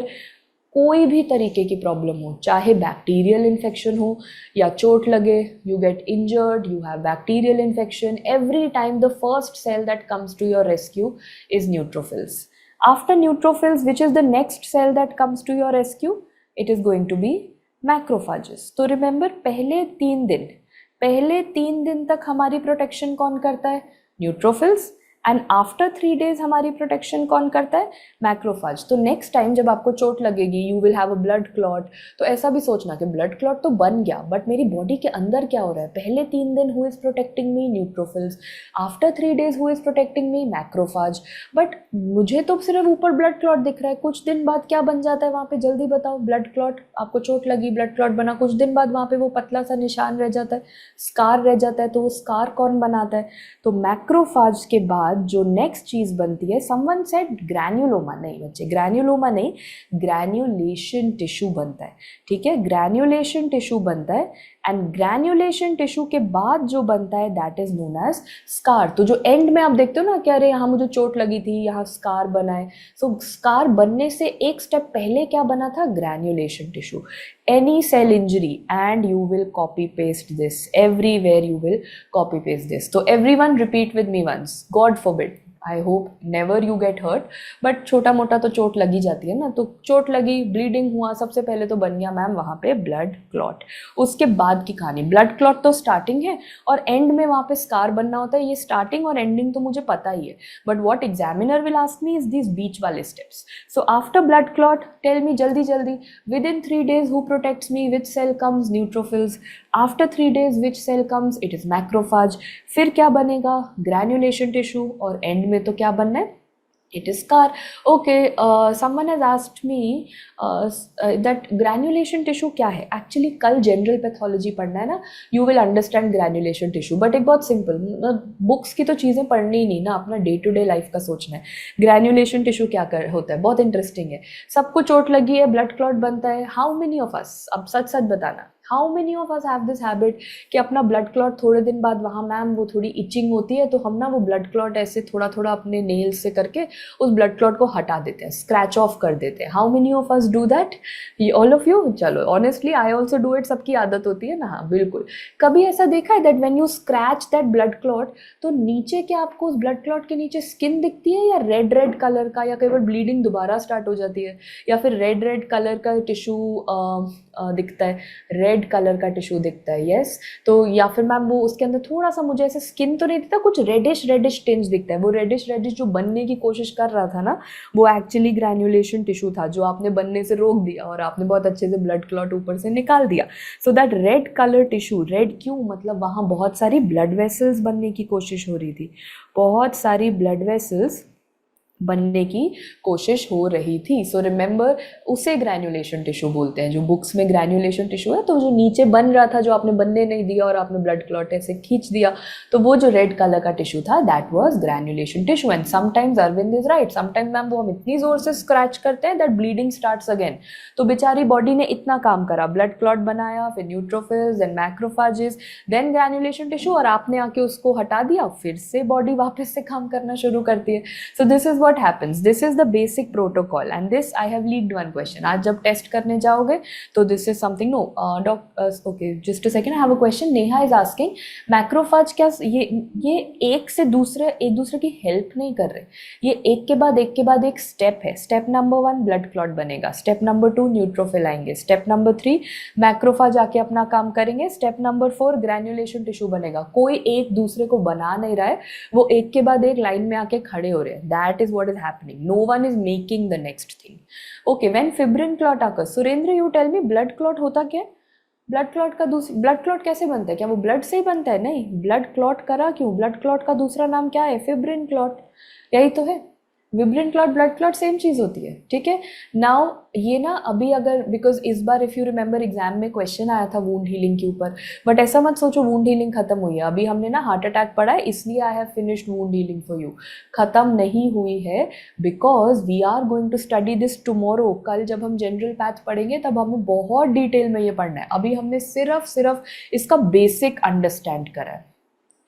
कोई भी तरीके की problem हो, चाहे bacterial infection हो या चोट लगे, you get injured, you have bacterial infection, every time the first cell that comes to your rescue is neutrophils. After neutrophils which is the next cell that comes to your rescue, it is going to be macrophages. तो रिमेंबर, पहले 3 दिन तक हमारी protection कौन करता है, neutrophils, and after 3 days हमारी प्रोटेक्शन कौन करता है, मैक्रोफाज। तो नेक्स्ट टाइम जब आपको चोट लगेगी, you will have a blood clot, तो ऐसा भी सोचना कि ब्लड क्लॉट तो बन गया, बट मेरी बॉडी के अंदर क्या हो रहा है, पहले 3 दिन who is protecting me, neutrophils, after 3 days who is protecting me, macrophage. But मुझे तो सिर्फ ऊपर ब्लड क्लॉट दिख रहा है, कुछ दिन बाद क्या बन जाता है वहाँ पे, जल्दी बताओ। ब्लड क्लॉट, आपको चोट लगी, ब्लड क्लॉट बना, कुछ दिन बाद वहाँ पे वो पतला सा निशान रह जाता है, स्कार रह जाता है, तो वो स्कार कौन बनाता है, तो मैक्रोफाज के बाद जो नेक्स्ट चीज बनती है, समवन सेड ग्रैन्युलोमा, नहीं बच्चे ग्रैन्युलोमा नहीं, ग्रैन्युलेशन टिश्यू बनता है, ठीक है, ग्रैन्युलेशन टिश्यू बनता है, एंड ग्रैन्युलेशन टिश्यू के बाद जो बनता है that is known as scar. तो जो एंड में आप देखते हो ना कि अरे यहाँ मुझे चोट लगी थी, यहाँ स्कार बना है, सो स्कार बनने से एक स्टेप पहले क्या बना था, granulation tissue. Any cell injury and you will copy paste this, everywhere you will copy paste this. तो everyone repeat with me once, god forbid, I hope never you get hurt, but छोटा मोटा तो चोट लगी जाती है ना, तो चोट लगी, ब्लीडिंग हुआ, सबसे पहले तो बन गया मैम वहाँ पे ब्लड क्लॉट। उसके बाद की कहानी, ब्लड क्लॉट तो स्टार्टिंग है और एंड में वहाँ पे स्कार बनना होता है, ये स्टार्टिंग और एंडिंग तो मुझे पता ही है, but what examiner will ask me is this बीच वाले steps. So after blood clot tell me जल्दी जल्दी, within 3 days who protects me, which cell comes? Neutrophils. After 3 days which cell comes? It is macrophage. फिर क्या बनेगा? ग्रैन्युलेशन tissue. और and में तो क्या बनना है? It is scar. Okay, someone has asked me that granulation tissue क्या है। एक्चुअली कल जनरल पैथोलॉजी पढ़ना है ना, you will understand granulation tissue, but एक बहुत सिंपल, बुक्स की तो चीज़ें पढ़नी ही नहीं ना, अपना डे टू डे लाइफ का सोचना है। ग्रैन्युलेशन टिश्यू क्या होता है, बहुत इंटरेस्टिंग है। सबको चोट लगी है, ब्लड क्लॉट बनता है, हाउ मेनी ऑफ अस, अब सच सच बताना, how many of us have this habit कि अपना ब्लड क्लॉट थोड़े दिन बाद वहाँ मैम वो थोड़ी इचिंग होती है, तो हम ना वो ब्लड क्लॉट ऐसे थोड़ा थोड़ा अपने नेल्स से करके उस ब्लड क्लॉट को हटा देते हैं, स्क्रैच ऑफ कर देते हैं। How many of us do that? All of you? चलो, honestly I also do it, सबकी आदत होती है ना। हाँ बिल्कुल। कभी ऐसा देखा है that when you scratch that blood clot, तो नीचे क्या आपको उस ब्लड क्लॉट के नीचे स्किन दिखती है, या रेड रेड कलर का, या कई बार ब्लीडिंग दोबारा स्टार्ट हो जाती है, या फिर रेड रेड कलर का टिश्यू दिखता है, रेड कलर का टिश्यू दिखता है, यस। तो या फिर मैम वो उसके अंदर थोड़ा सा मुझे ऐसे स्किन तो नहीं दिखता, कुछ रेडिश रेडिश टिंज दिखता है, वो रेडिश रेडिश जो बनने की कोशिश कर रहा था ना, वो एक्चुअली ग्रैन्युलेशन टिश्यू था जो आपने बनने से रोक दिया और आपने बहुत अच्छे से ब्लड क्लॉट ऊपर से निकाल दिया। So that red colour tissue, red क्यों? मतलब वहाँ बहुत सारी ब्लड वेसल्स बनने की कोशिश हो रही थी, बहुत सारी ब्लड वेसल्स बनने की कोशिश हो रही थी। सो रिमेंबर, उसे ग्रैन्युलेशन टिश्यू बोलते हैं। जो बुक्स में ग्रैन्युलेशन टिश्यू है, तो जो नीचे बन रहा था, जो आपने बनने नहीं दिया और आपने ब्लड क्लॉट ऐसे खींच दिया, तो वो जो रेड कलर का टिश्यू था, that was granulation tissue. And sometimes Arvind is right, sometimes ma'am वो हम इतनी जोर से स्क्रैच करते हैं दैट ब्लीडिंग स्टार्ट्स अगेन। तो बेचारी बॉडी ने इतना काम करा, ब्लड क्लॉट बनाया, फिर neutrophils, then macrophages, then ग्रैन्युलेशन tissue, और आपने आके उसको हटा दिया, फिर से बॉडी वापस से काम करना शुरू करती है। सो this is what happens, this is the basic protocol, and this I have leaked one question. आज जब टेस्ट करने जाओगे तो this is something, no okay, just a second, I have a question. Neha is asking, macrophage क्या ये एक दूसरे की हेल्प नहीं कर रहे, ये एक के बाद एक स्टेप है। स्टेप नंबर 1 ब्लड क्लॉट बनेगा, स्टेप नंबर 2 न्यूट्रोफिल आएंगे, स्टेप नंबर 3 मैक्रोफाज आके अपना काम करेंगे, स्टेप नंबर 4 ग्रैन्युलेशन टिश्यू बनेगा। कोई एक दूसरे को बना नहीं रहा है, वो एक के बाद एक लाइन में आके खड़े हो रहे हैं। That is what is happening. No one is making the next thing. Okay, when fibrin clot occurs, Surendra you tell me, blood clot होता क्या है? ब्लड क्लॉट का ब्लड क्लॉट कैसे बनता है? क्या वो ब्लड से ही बनता है? नहीं, ब्लड क्लॉट करा क्यों? ब्लड क्लॉट का दूसरा नाम क्या है? फिब्रिन क्लॉट, यही तो है। विब्रिन क्लॉट, ब्लड क्लॉट सेम चीज़ होती है, ठीक है। नाउ ये ना अभी अगर, बिकॉज इस बार इफ़ यू रिमेंबर एग्जाम में क्वेश्चन आया था वूंड हीलिंग के ऊपर, बट ऐसा मत सोचो वूंड हीलिंग खत्म हुई है। अभी हमने ना हार्ट अटैक पढ़ा है, इसलिए I have finished wound healing for you. खत्म नहीं हुई है, because we are going to study this tomorrow. कल जब हम जनरल पैथ पढ़ेंगे तब हमें बहुत डिटेल में ये पढ़ना है। अभी हमने सिर्फ इसका बेसिक अंडरस्टैंड करा है।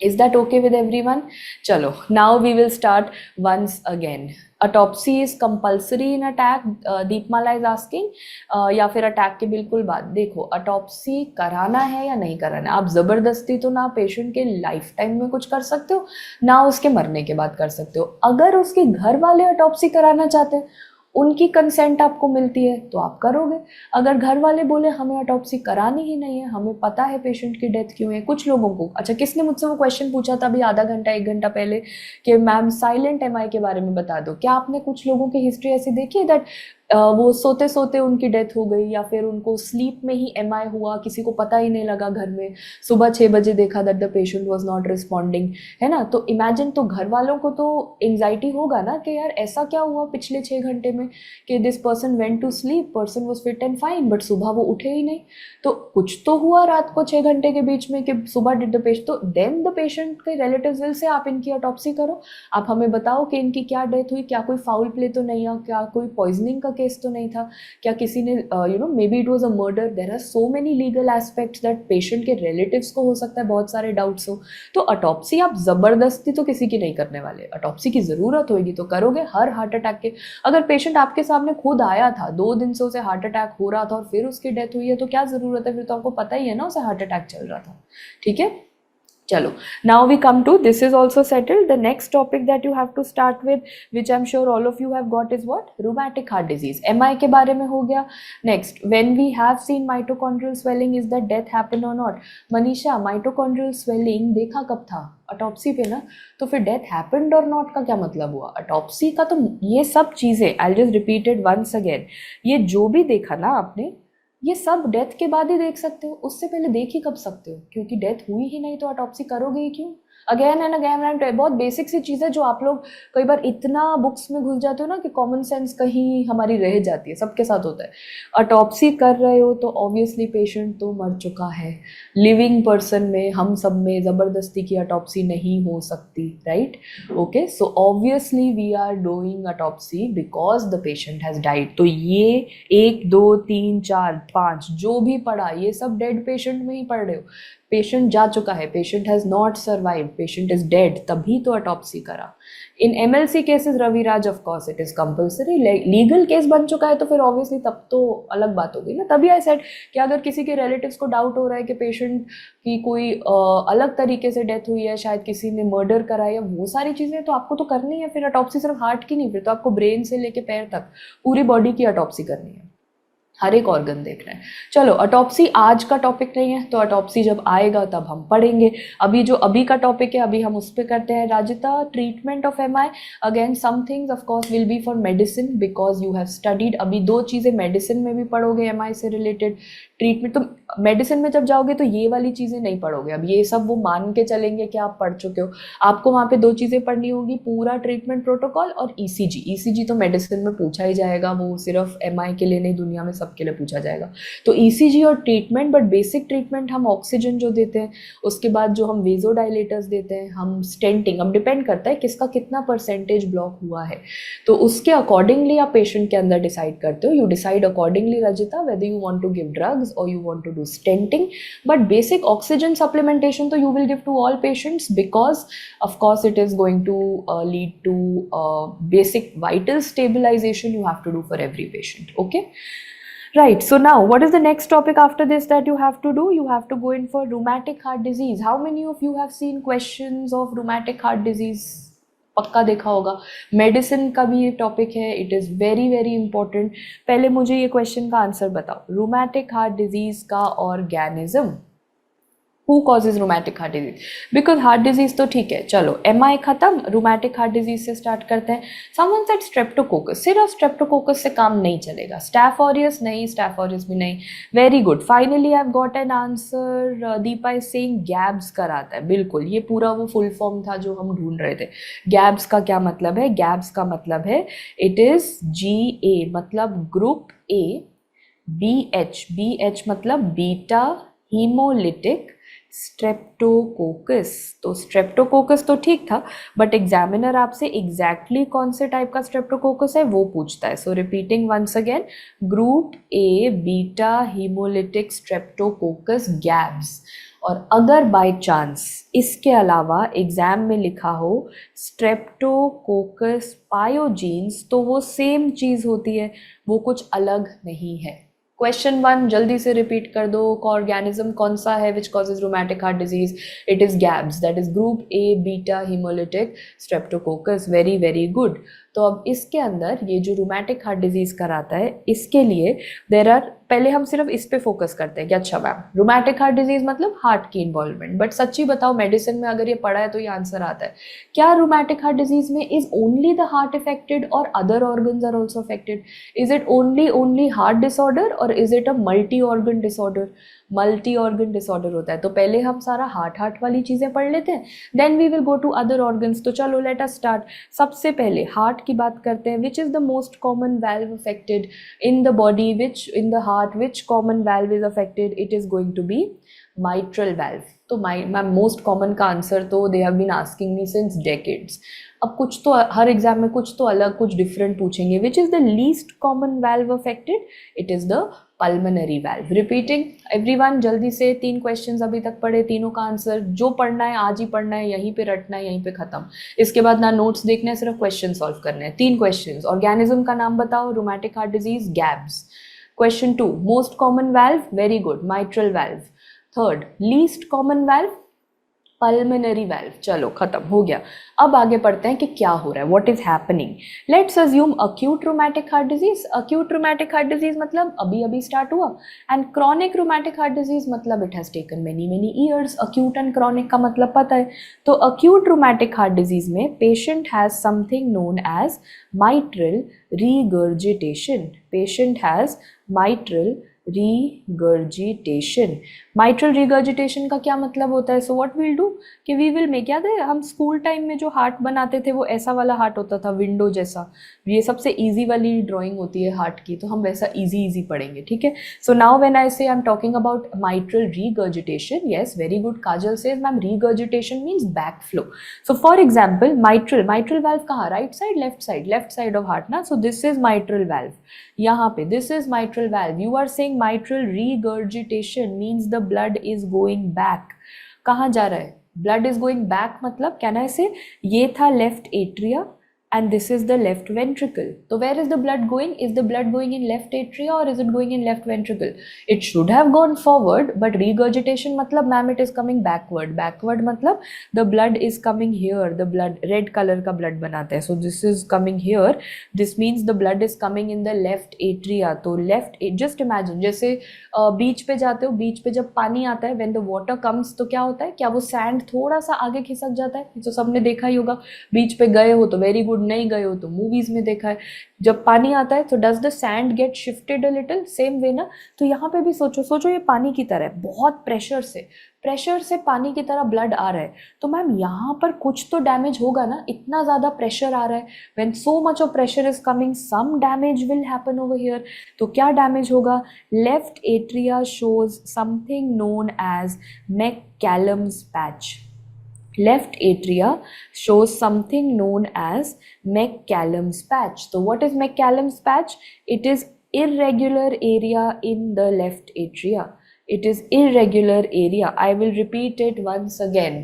Is that okay with everyone? चलो, now we will start once again. Autopsy is compulsory in attack. Deepmala is asking, या फिर अटैक के बिल्कुल बाद। देखो, अटॉप्सी कराना है या नहीं कराना है, आप ज़बरदस्ती तो ना पेशेंट के लाइफ टाइम में कुछ कर सकते हो, ना उसके मरने के बाद कर सकते हो। अगर उसके घर वाले अटॉप्सी कराना चाहते हैं, उनकी कंसेंट आपको मिलती है तो आप करोगे। अगर घर वाले बोले हमें ऑटोप्सी करानी ही नहीं है, हमें पता है पेशेंट की डेथ क्यों है। कुछ लोगों को, अच्छा किसने मुझसे वो क्वेश्चन पूछा था अभी आधा घंटा 1 घंटा पहले कि मैम साइलेंट एमआई के बारे में बता दो। क्या आपने कुछ लोगों की हिस्ट्री ऐसी देखी है दैट वो सोते सोते उनकी डेथ हो गई, या फिर उनको स्लीप में ही एमआई हुआ, किसी को पता ही नहीं लगा घर में, सुबह 6 बजे देखा that the patient was not responding, है ना। तो इमेजिन, तो घर वालों को तो एंजाइटी होगा ना कि यार ऐसा क्या हुआ पिछले 6 घंटे में कि this person went to sleep, person was fit and fine, but सुबह वो उठे ही नहीं। तो कुछ तो हुआ रात को 6 घंटे के बीच में कि सुबह डिड द पेशेंट, तो देन द पेशेंट के रिलेटिव्स विल से आप इनकी ऑटोप्सी करो, आप हमें बताओ कि इनकी क्या डेथ हुई, क्या कोई फाउल प्ले तो नहीं है, क्या कोई पॉइजनिंग का केस तो नहीं था, क्या किसी ने maybe it was a murder. There are so many legal aspects that patient के रिलेटिव्स को हो सकता है बहुत सारे डाउट्स हो। तो ऑटोप्सी आप जबरदस्ती तो किसी की नहीं करने वाले, ऑटोप्सी की ज़रूरत होगी तो करोगे। हर हार्ट अटैक के, अगर पेशेंट आपके सामने खुद आया था, 2 दिन से उसे हार्ट अटैक हो रहा था और फिर उसकी डेथ हुई है, तो क्या ज़रूरत है, फिर तो आपको पता ही है ना उसे हार्ट अटैक चल रहा था, ठीक है। चलो, now we come to, this is also settled. The next topic that you have to start with, which I'm sure all of you have got, is what? Rheumatic heart disease. MI के बारे में हो गया. Next, when we have seen mitochondrial swelling, is that death happen or not? Manisha, mitochondrial swelling देखा कब था? Autopsy पे ना. तो फिर डेथ हैपेंड और नॉट का क्या मतलब हुआ? ऑटोप्सी का तो ये सब चीज़ें, I just repeated once again, ये जो भी देखा ना आपने, ये सब डेथ के बाद ही देख सकते हो. उससे पहले देख ही कब सकते हो? क्योंकि डेथ हुई ही नहीं तो ऑटोप्सी करोगे ही क्यों? अगेन एंड अगेन एंड, बहुत बेसिक सी चीज़ है जो आप लोग कई बार इतना बुक्स में घुस जाते हो ना कि कॉमन सेंस कहीं हमारी रह जाती है. सबके साथ होता है. ऑटोप्सी कर रहे हो तो ऑब्वियसली पेशेंट तो मर चुका है. लिविंग पर्सन में, हम सब में ज़बरदस्ती की ऑटोप्सी नहीं हो सकती, right? Okay, so obviously we are doing autopsy because the patient has died. तो ये 1 2 3 4 5 जो भी पढ़ा, ये सब डेड पेशेंट में ही पढ़ रहे हो. पेशेंट जा चुका है, patient has not survive, patient is dead, तभी तो ऑटोप्सी करा. In MLC cases Raviraj, of course it is compulsory. Legal case बन चुका है तो फिर ऑब्वियसली तब तो अलग बात होगी ना. तभी आई सेड कि अगर किसी के रिलेटिव्स को डाउट हो रहा है कि पेशेंट की कोई अलग तरीके से डेथ हुई है, शायद किसी ने मर्डर करा है, या वो सारी चीज़ें तो आपको तो करनी है. फिर ऑटोप्सी सिर्फ हार्ट की नहीं, फिर तो आपको ब्रेन से लेके पैर तक पूरी बॉडी की ऑटोप्सी करनी है, हर एक ऑर्गन देखना है. चलो, ऑटोप्सी आज का टॉपिक नहीं है, तो ऑटोप्सी जब आएगा तब हम पढ़ेंगे. अभी जो अभी का टॉपिक है, अभी हम उस पर करते हैं. Rajita, treatment of MI. Again some things of course will be for medicine because you have studied. अभी 2 चीज़ें मेडिसिन में भी पढ़ोगे एमआई से रिलेटेड. ट्रीटमेंट तो मेडिसिन में जब जाओगे तो ये वाली चीज़ें नहीं पढ़ोगे. अब ये सब वो मान के चलेंगे कि आप पढ़ चुके हो. आपको वहाँ पे 2 चीज़ें पढ़नी होगी, पूरा ट्रीटमेंट प्रोटोकॉल और ईसीजी. ईसीजी तो मेडिसिन में पूछा ही जाएगा, वो सिर्फ एमआई के लिए नहीं, दुनिया में सबके लिए पूछा जाएगा. तो ईसीजी और ट्रीटमेंट, बट बेसिक ट्रीटमेंट हम ऑक्सीजन जो देते हैं, उसके बाद जो हम वेजोडाइलेटर्स देते हैं, हम स्टेंटिंग, अब डिपेंड करता है किसका कितना परसेंटेज ब्लॉक हुआ है, तो उसके अकॉर्डिंगली आप पेशेंट के अंदर डिसाइड करते हो. You decide accordingly Rajita whether you want to give drugs or you want to do stenting. But basic oxygen supplementation तो you will give to all patients because of course it is going to lead to basic vital stabilization you have to do for every patient. Okay, right. So now what is the next topic after this that you have to do? You have to go in for rheumatic heart disease. How many of you have seen questions of rheumatic heart disease? पक्का देखा होगा. Medicine का भी ये topic है, it is very very important. पहले मुझे ये क्वेश्चन का आंसर बताओ. रूमेटिक हार्ट डिजीज़ का organism, who causes rheumatic heart disease? Because heart disease तो ठीक है, चलो एमआई खत्म, रूमेटिक हार्ट डिजीज से स्टार्ट करते हैं. Someone said streptococcus. सिर्फ स्ट्रेप्टोकोकस से काम नहीं चलेगा. स्टैफ ऑरियस नहीं, स्टैफ ऑरियस भी नहीं. Very good, finally I have got an answer. Deepa is saying गैब्स कराता है. बिल्कुल, ये पूरा वो फुल फॉर्म था जो हम ढूंढ रहे थे. गैब्स का क्या मतलब है? गैब्स का मतलब है इट इज़ GA मतलब ग्रुप A, BH मतलब बीटा हीमोलिटिक स्ट्रेप्टोकोकस. तो स्ट्रेप्टोकोकस तो ठीक था, बट एग्जामिनर आपसे एग्जैक्टली कौन से टाइप का स्ट्रेप्टोकोकस है वो पूछता है. So repeating once again, group A beta haemolytic streptococcus GABHS. और अगर बाय चांस इसके अलावा एग्जाम में लिखा हो स्ट्रेप्टोकोकस पायोजीन्स, तो वो सेम चीज़ होती है, वो कुछ अलग नहीं है. क्वेश्चन 1 जल्दी से रिपीट कर दो. ऑर्गेनिज्म कौन सा है which causes rheumatic heart disease? It is GABHS, that is group A beta haemolytic streptococcus. Very very good. तो अब इसके अंदर ये जो रूमेटिक हार्ट डिजीज़ कराता है, इसके लिए देर आर, पहले हम सिर्फ इस पे फोकस करते हैं कि अच्छा मैम रूमेटिक हार्ट डिजीज़ मतलब हार्ट की इन्वॉल्वमेंट. बट सच्ची बताओ, मेडिसिन में अगर ये पढ़ा है तो ये आंसर आता है. क्या रूमेटिक हार्ट डिजीज़ में is only the heart affected और other organs are also affected? Is it only heart disorder और is it a multi organ disorder? Multi organ disorder होता है. तो पहले हम सारा हार्ट वाली चीज़ें पढ़ लेते हैं, then we will go to other organs. तो चलो लेट अस स्टार्ट. सबसे पहले हार्ट की बात करते हैं. Which is the most common valve affected in the body, which in the heart, which common valve is affected? It is going to be mitral valve. तो ma'am most common का answer तो they have been asking me since decades. अब कुछ तो हर exam में कुछ तो अलग कुछ डिफरेंट पूछेंगे. विच is the least common valve affected? It is the pulmonary valve. Repeating everyone, जल्दी से 3 क्वेश्चंस अभी तक पढ़े, तीनों का आंसर जो पढ़ना है आज ही पढ़ना है, यहीं पे रटना है, यहीं पे खत्म. इसके बाद ना नोट्स देखने हैं, सिर्फ क्वेश्चन सॉल्व करने हैं. 3 क्वेश्चंस. ऑर्गेनिज्म का नाम बताओ. Rheumatic heart disease, GABHS. Question 2, most common valve. Very good, mitral valve. Third, least common valve. Pulmonary valve. चलो खत्म हो गया। अब आगे पढ़ते हैं कि क्या हो रहा है, what is happening. Let's assume acute rheumatic heart disease. Acute rheumatic heart disease मतलब अभी अभी स्टार्ट हुआ, and chronic rheumatic heart disease मतलब it has taken many many years. Acute and chronic का मतलब पता है। तो अक्यूट रूमेटिक हार्ट डिजीज में patient has something known as mitral regurgitation. Patient has mitral regurgitation। Mitral regurgitation का क्या मतलब होता है? सो व्हाट विल डू कि वी विल मेक, याद है हम स्कूल टाइम में जो हार्ट बनाते थे वो ऐसा वाला हार्ट होता था, विंडो जैसा। ये सबसे इजी वाली ड्राइंग होती है हार्ट की, तो हम वैसा इजी इजी पढ़ेंगे, ठीक है। So now when I say I am talking about mitral regurgitation, yes very good, Kajal says ma'am regurgitation means back flow. So for example mitral valve कहाँ, right side left side of heart ना। So this is mitral valve, यहाँ पे this is mitral valve. You are saying mitral regurgitation means the blood is going back. कहाँ जा रहा है? Blood is going back मतलब can I say ये था left atria and this is the left ventricle. So where is the blood going? Is the blood going in left atria or is it going in left ventricle? It should have gone forward, but regurgitation matlab ma'am it is coming backward. Backward matlab the blood is coming here. The blood red color ka blood banata hai. So this is coming here. This means the blood is coming in the left atria. तो left, just imagine जैसे बीच पे जाते हो, बीच पे जब पानी आता है when the water comes तो क्या होता है? क्या वो सैंड थोड़ा सा आगे खिसक जाता है? तो सबने देखा ही होगा, बीच पे गए हो तो वेरी गुड, नहीं गए हो तो मूवीज में देखा है। जब पानी आता है तो does the sand get shifted a little, same way ना। तो यहाँ पे भी सोचो ये पानी की तरह बहुत प्रेशर से पानी की तरह ब्लड आ रहा है, तो मैम यहाँ पर कुछ तो डैमेज होगा ना, इतना ज़्यादा प्रेशर आ रहा है। When so much of pressure is coming some damage will happen over here. तो क्या डैमेज होगा? Left atria shows something known as MacCallum's patch. Left atria shows something known as McCallum's patch. So what is McCallum's patch? It is irregular area in the left atria. It is irregular area. I will repeat it once again.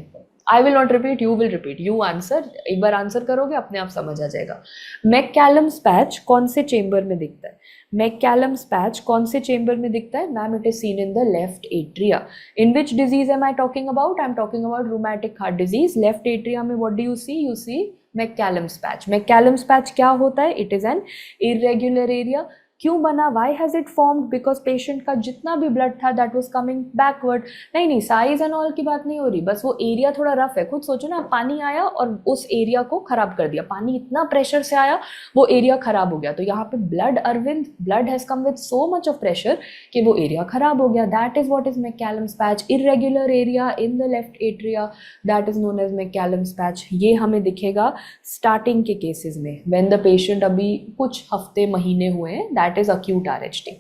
I will not repeat, you will repeat. You answer. एक बार answer करोगे अपने आप समझ आ जाएगा। मैककैलम्स patch कौन से chamber में दिखता है? मैककैलम्स पैच कौन से चेंबर में दिखता है? Ma'am it is seen in the left atria. In which disease am I talking about? I am talking about rheumatic heart disease. Left atria में what do you see? You see MacCallum's patch. MacCallum's patch क्या होता है? It is an irregular area. क्यों बना? Why has it formed? Because patient का जितना भी blood था दैट वाज कमिंग बैकवर्ड। नहीं साइज एंड ऑल की बात नहीं हो रही, बस वो एरिया थोड़ा रफ है। खुद सोचो ना, पानी आया और उस एरिया को खराब कर दिया, पानी इतना प्रेशर से आया वो एरिया खराब हो गया। तो यहाँ पे blood, Arvind, blood has come with so much of pressure कि वो एरिया खराब हो गया। That is what is MacCallum's patch. Irregular area in the left atria, that is known as MacCallum's patch. ये हमें दिखेगा स्टार्टिंग के केसेस में, व्हेन द पेशेंट अभी कुछ हफ्ते महीने हुए हैं, that is acute RHD.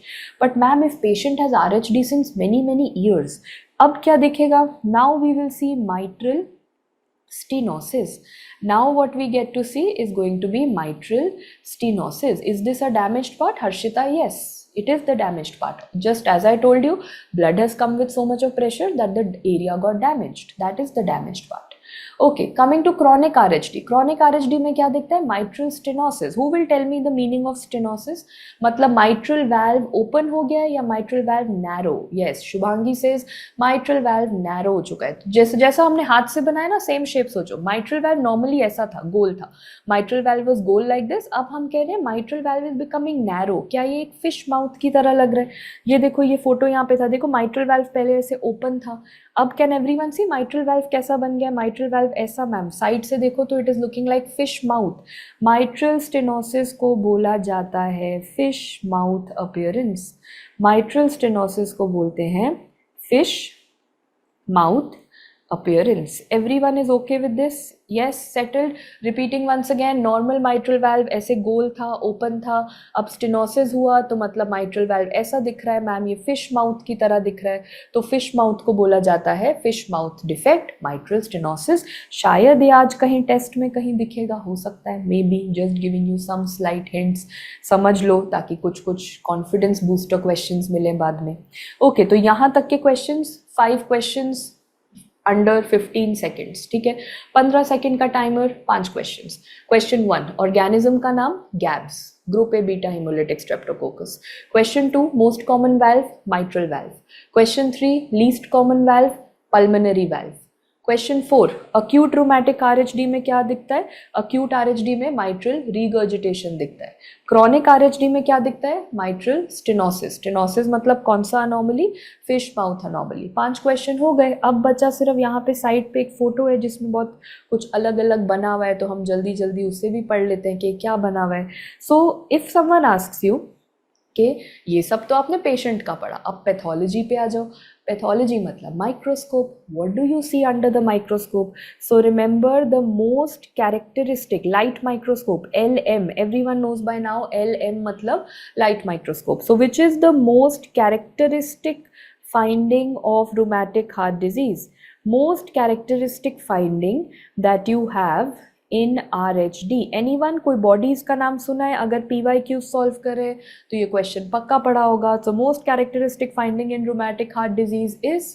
But ma'am, if patient has RHD since many years, अब क्या दिखेगा? Now we will see mitral stenosis. Now what we get to see is going to be mitral stenosis. Is this a damaged part, Harshita? Yes, it is the damaged part. Just as I told you, blood has come with so much of pressure that the area got damaged. That is the damaged part. Okay, coming to chronic RHD. Chronic RHD में क्या दिखता है? Mitral stenosis. Who will tell me the meaning of stenosis? मतलब mitral valve open हो गया या mitral valve narrow? Yes, Shubhangi says mitral valve narrow हो चुका है। तो जैसा हमने हाथ से बनाया ना, सेम शेप सोचो। mitral valve normally ऐसा था, गोल था। mitral valve was goal like this. अब हम कह रहे हैं mitral valve is becoming narrow. क्या ये एक fish mouth की तरह लग रहा है? ये देखो, ये फोटो यहाँ पे था, देखो mitral valve पहले ऐसे ओपन था, अब can everyone see mitral valve कैसा बन गया? mitral valve ऐसा मैम, साइड से देखो तो it is looking like fish mouth. Mitral stenosis को बोला जाता है fish mouth appearance. Mitral stenosis को बोलते हैं fish mouth appearance. Everyone is okay with this? Yes, settled. Repeating once again, normal mitral valve ऐसे गोल था, ओपन था, अब स्टेनोसिस हुआ तो मतलब mitral valve ऐसा दिख रहा है मैम, ये फिश माउथ की तरह दिख रहा है, तो फिश माउथ को बोला जाता है fish mouth defect, mitral stenosis। शायद ये आज कहीं टेस्ट में कहीं दिखेगा, हो सकता है, maybe, just giving you some slight hints, समझ लो ताकि कुछ कॉन्फिडेंस बूस्टर क्वेश्चंस मिले बाद में। ओके, तो यहाँ तक के क्वेश्चंस, 5 क्वेश्चंस अंडर 15 सेकेंड्स, ठीक है। 15 सेकेंड का टाइमर, 5 क्वेश्चंस। क्वेश्चन 1, ऑर्गेनिज्म का नाम GABHS, group A beta haemolytic streptococcus. Question 2, most common valve, mitral valve. Question 3, least common valve, pulmonary valve. Question 4, acute rheumatic RHD में क्या दिखता है? Acute RHD में माइट्रल रीगर्जिटेशन दिखता है। क्रॉनिक आरएचडी में क्या दिखता है? Mitral stenosis. स्टेनोसिस मतलब कौन सा anomaly? Fish mouth anomaly. 5 question हो गए। अब बचा सिर्फ यहाँ पे साइड पे एक फोटो है जिसमें बहुत कुछ अलग अलग बना हुआ है, तो हम जल्दी जल्दी उससे भी पढ़ लेते हैं कि क्या बना हुआ है। So if someone asks you कि ये सब तो आपने पेशेंट का पढ़ा, अब पैथोलॉजी पे आ जाओ। पैथोलॉजी मतलब microscope. What do you see under the microscope? So remember the most characteristic light microscope, LM, everyone knows by now LM मतलब light microscope. So which is the most characteristic finding of rheumatic heart disease? Most characteristic finding that you have in RHD. Anyone? कोई bodies का नाम सुना है? अगर PYQ solve करे तो ये क्वेश्चन पक्का पढ़ा होगा। So most characteristic finding in rheumatic heart disease is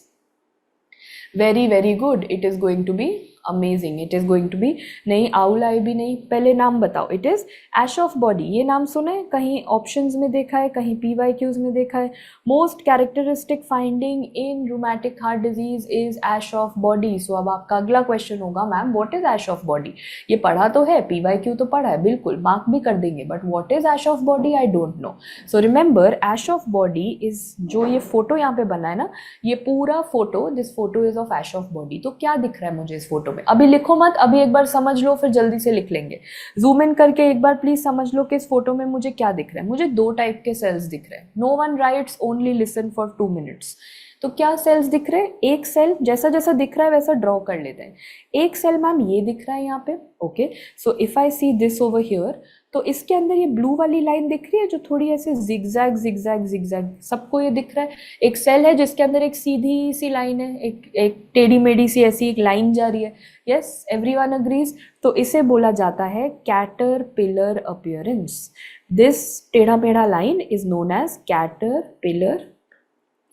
very very good. It is going to be amazing, it is going to be, नहीं आउल आई भी नहीं, पहले नाम बताओ। It is Aschoff body, ये नाम सुना है? कहीं ऑप्शंस में देखा है, कहीं PYQs में देखा है? Most characteristic finding in rheumatic heart disease is Aschoff body. सो अब आपका अगला क्वेश्चन होगा, ma'am what is Aschoff body? ये पढ़ा तो है, PYQ तो पढ़ा है, बिल्कुल मार्क भी कर देंगे, but what is Aschoff body I don't know. So remember Aschoff body is, जो ये फोटो यहाँ पे बना है ना, ये पूरा photo, this photo is of Aschoff body. तो क्या दिख रहा है मुझे इस फोटो में? अभी लिखो मत, अभी एक बार समझ लो फिर जल्दी से लिख लेंगे। जूम इन करके एक बार प्लीज समझ लो कि इस फोटो में मुझे क्या दिख रहा है। मुझे 2 टाइप के सेल्स दिख रहे हैं। No one writes, only listen for 2 minutes. तो क्या सेल्स दिख रहे हैं? एक सेल जैसा जैसा दिख रहा है वैसा ड्रॉ कर लेते हैं। एक सेल मैम ये दिख रहा है यहाँ पे, okay. So if I see this over here, तो इसके अंदर ये ब्लू वाली लाइन दिख रही है जो थोड़ी ऐसे जिगजैग जिगजैग जिगजैग, सबको ये दिख रहा है। एक सेल है जिसके अंदर एक सीधी सी लाइन है, एक टेढ़ी मेढ़ी सी ऐसी एक लाइन जा रही है। Yes, everyone agrees. तो इसे बोला जाता है कैटरपिलर अपीयरेंस। दिस टेढ़ा मेढ़ा line is known as caterpillar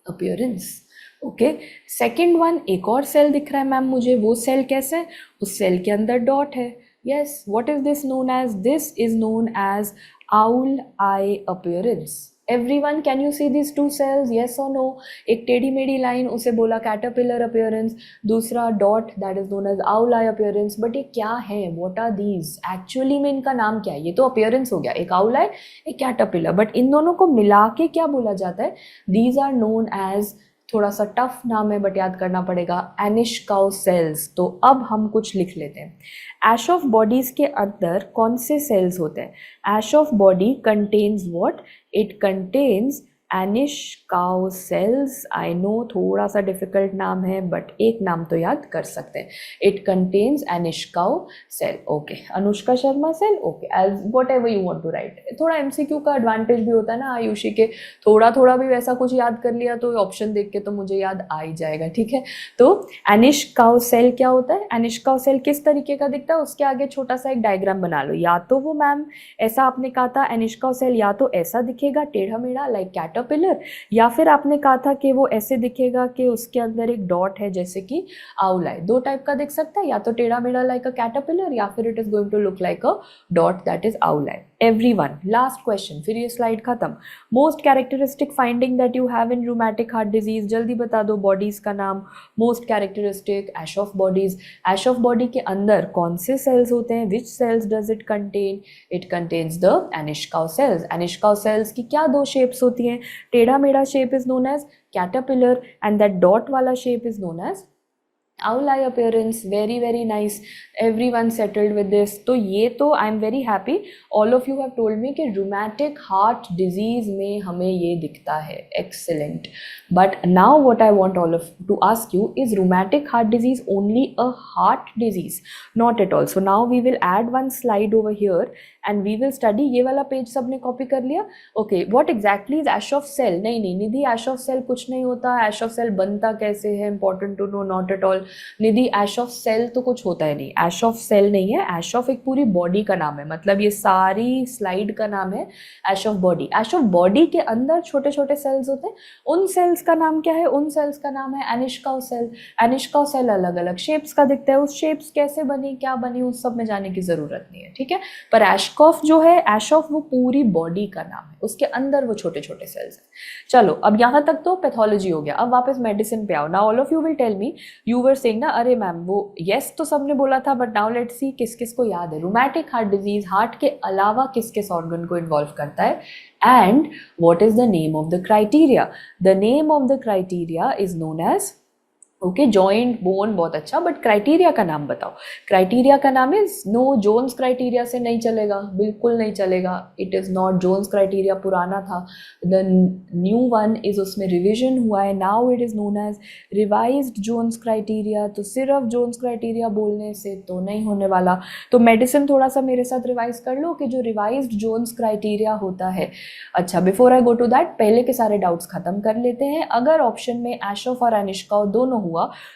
appearance, okay. Second one, एक और सेल दिख रहा है मैम मुझे, वो सेल कैसे है? उस सेल के अंदर डॉट है। Yes, what is this known as? This is known as owl eye appearance. Everyone, can you see these 2 cells? Yes or no? एक टेढ़ी मेढ़ी लाइन, उसे बोला caterpillar appearance, दूसरा dot, that is known as owl eye appearance. But ये क्या है? What are these? Actually में इनका नाम क्या है? ये तो appearance हो गया, एक owl eye, एक caterpillar. But इन दोनों को मिला के क्या बोला जाता है? These are known as, थोड़ा सा टफ नाम है बट याद करना पड़ेगा, एनिशकाउ सेल्स। तो अब हम कुछ लिख लेते हैं। एश ऑफ बॉडीज के अंदर कौन से सेल्स होते हैं? Aschoff body contains what? It contains Anitschkow cells. I know थोड़ा सा डिफिकल्ट नाम है बट एक नाम तो याद कर सकते हैं। It contains Anitschkow cell, okay. Anushka Sharma cell, okay, as whatever you want to write. थोड़ा MCQ का एडवांटेज भी होता है ना आयुषी के, थोड़ा थोड़ा भी वैसा कुछ याद कर लिया तो ऑप्शन देख के तो मुझे याद आ ही जाएगा, ठीक है। तो एनिशकाउ सेल क्या होता है? एनिशकाउ सेल किस तरीके का दिखता है? उसके आगे छोटा सा एक डायग्राम बना लो। या तो वो मैम ऐसा आपने कहा था एनिशकाउ सेल, या तो ऐसा दिखेगा टेढ़ा मेढ़ा लाइक कैटरपिलर, या फिर आपने कहा था कि वो ऐसे दिखेगा कि उसके अंदर एक डॉट है जैसे कि आउल आई। 2 टाइप का दिख सकता है, या तो टेढ़ा मेढ़ा लाइक अ कैटरपिलर, या फिर it is going to look like a dot that is owl eye. Everyone, last question, फिर ये स्लाइड खत्म। Most characteristic finding that you have in rheumatic heart disease, जल्दी बता दो बॉडीज का नाम। Most characteristic, Aschoff bodies. Aschoff body के अंदर कौन से सेल्स होते हैं? Which cells does it contain? It contains the Anitschkow cells. Anitschkow cells की क्या 2 शेप्स होती हैं? टेढ़ा मेढ़ा shape is known as caterpillar and that dot वाला shape is known as owl eye appearance. Very very nice, everyone settled with this. तो ये तो I am very happy all of you have told me कि rheumatic heart disease में हमें ये दिखता है, excellent. But now what I want all of to ask you is rheumatic heart disease only a heart disease? Not at all. So now we will add one slide over here and we will study. ये वाला page सबने copy कर लिया? Okay, what exactly is ash of cell? नहीं निधि, ash of cell कुछ नहीं होता। ash of cell बनता कैसे है? Important to know, not at all. Nidhi, ash of cell तो कुछ होता है नहीं, एश ऑफ सेल नहीं है, एश ऑफ एक पूरी बॉडी का नाम है, मतलब ये सारी स्लाइड का नाम है Aschoff body. Aschoff body के अंदर छोटे छोटे सेल्स होते हैं, उन सेल्स का नाम क्या है? उन सेल्स का नाम है एनिशकाउ सेल। एनिशकाउ सेल अलग अलग शेप्स का दिखता है, उस शेप्स कैसे बनी, क्या बनी, उस सब में जाने की जरूरत नहीं है, ठीक है। पर एशकॉफ जो है, एश ऑफ वो पूरी बॉडी का नाम है, उसके अंदर वो छोटे छोटे सेल्स हैं। चलो अब यहाँ तक तो पैथोलॉजी हो गया, अब वापस मेडिसिन पे आओ। Now all of you will tell me, you were saying ना, अरे मैम वो यस तो सबने बोला था, बट नाउ लेट्स सी किस किस को याद है। रूमेटिक हार्ट डिजीज हार्ट के अलावा किस किस ऑर्गन को इन्वॉल्व करता है, and what is the name of the criteria. The name of the criteria is known as, okay, joint bone, बहुत अच्छा, बट क्राइटेरिया का नाम बताओ। क्राइटेरिया का नाम इज, नो, जोन्स क्राइटेरिया से नहीं चलेगा, बिल्कुल नहीं चलेगा, it is not, Jones criteria पुराना था, द न्यू वन इज, उसमें रिविजन हुआ है, now it is known as revised Jones criteria. तो सिर्फ जोन्स क्राइटेरिया बोलने से तो नहीं होने वाला, तो मेडिसिन थोड़ा सा मेरे साथ रिवाइज कर लो कि जो रिवाइज्ड जोन्स क्राइटेरिया होता है। अच्छा, before I go to that, पहले के सारे डाउट्स खत्म कर लेते हैं। अगर ऑप्शन में एशोफ और अनिष्का दोनों हुआ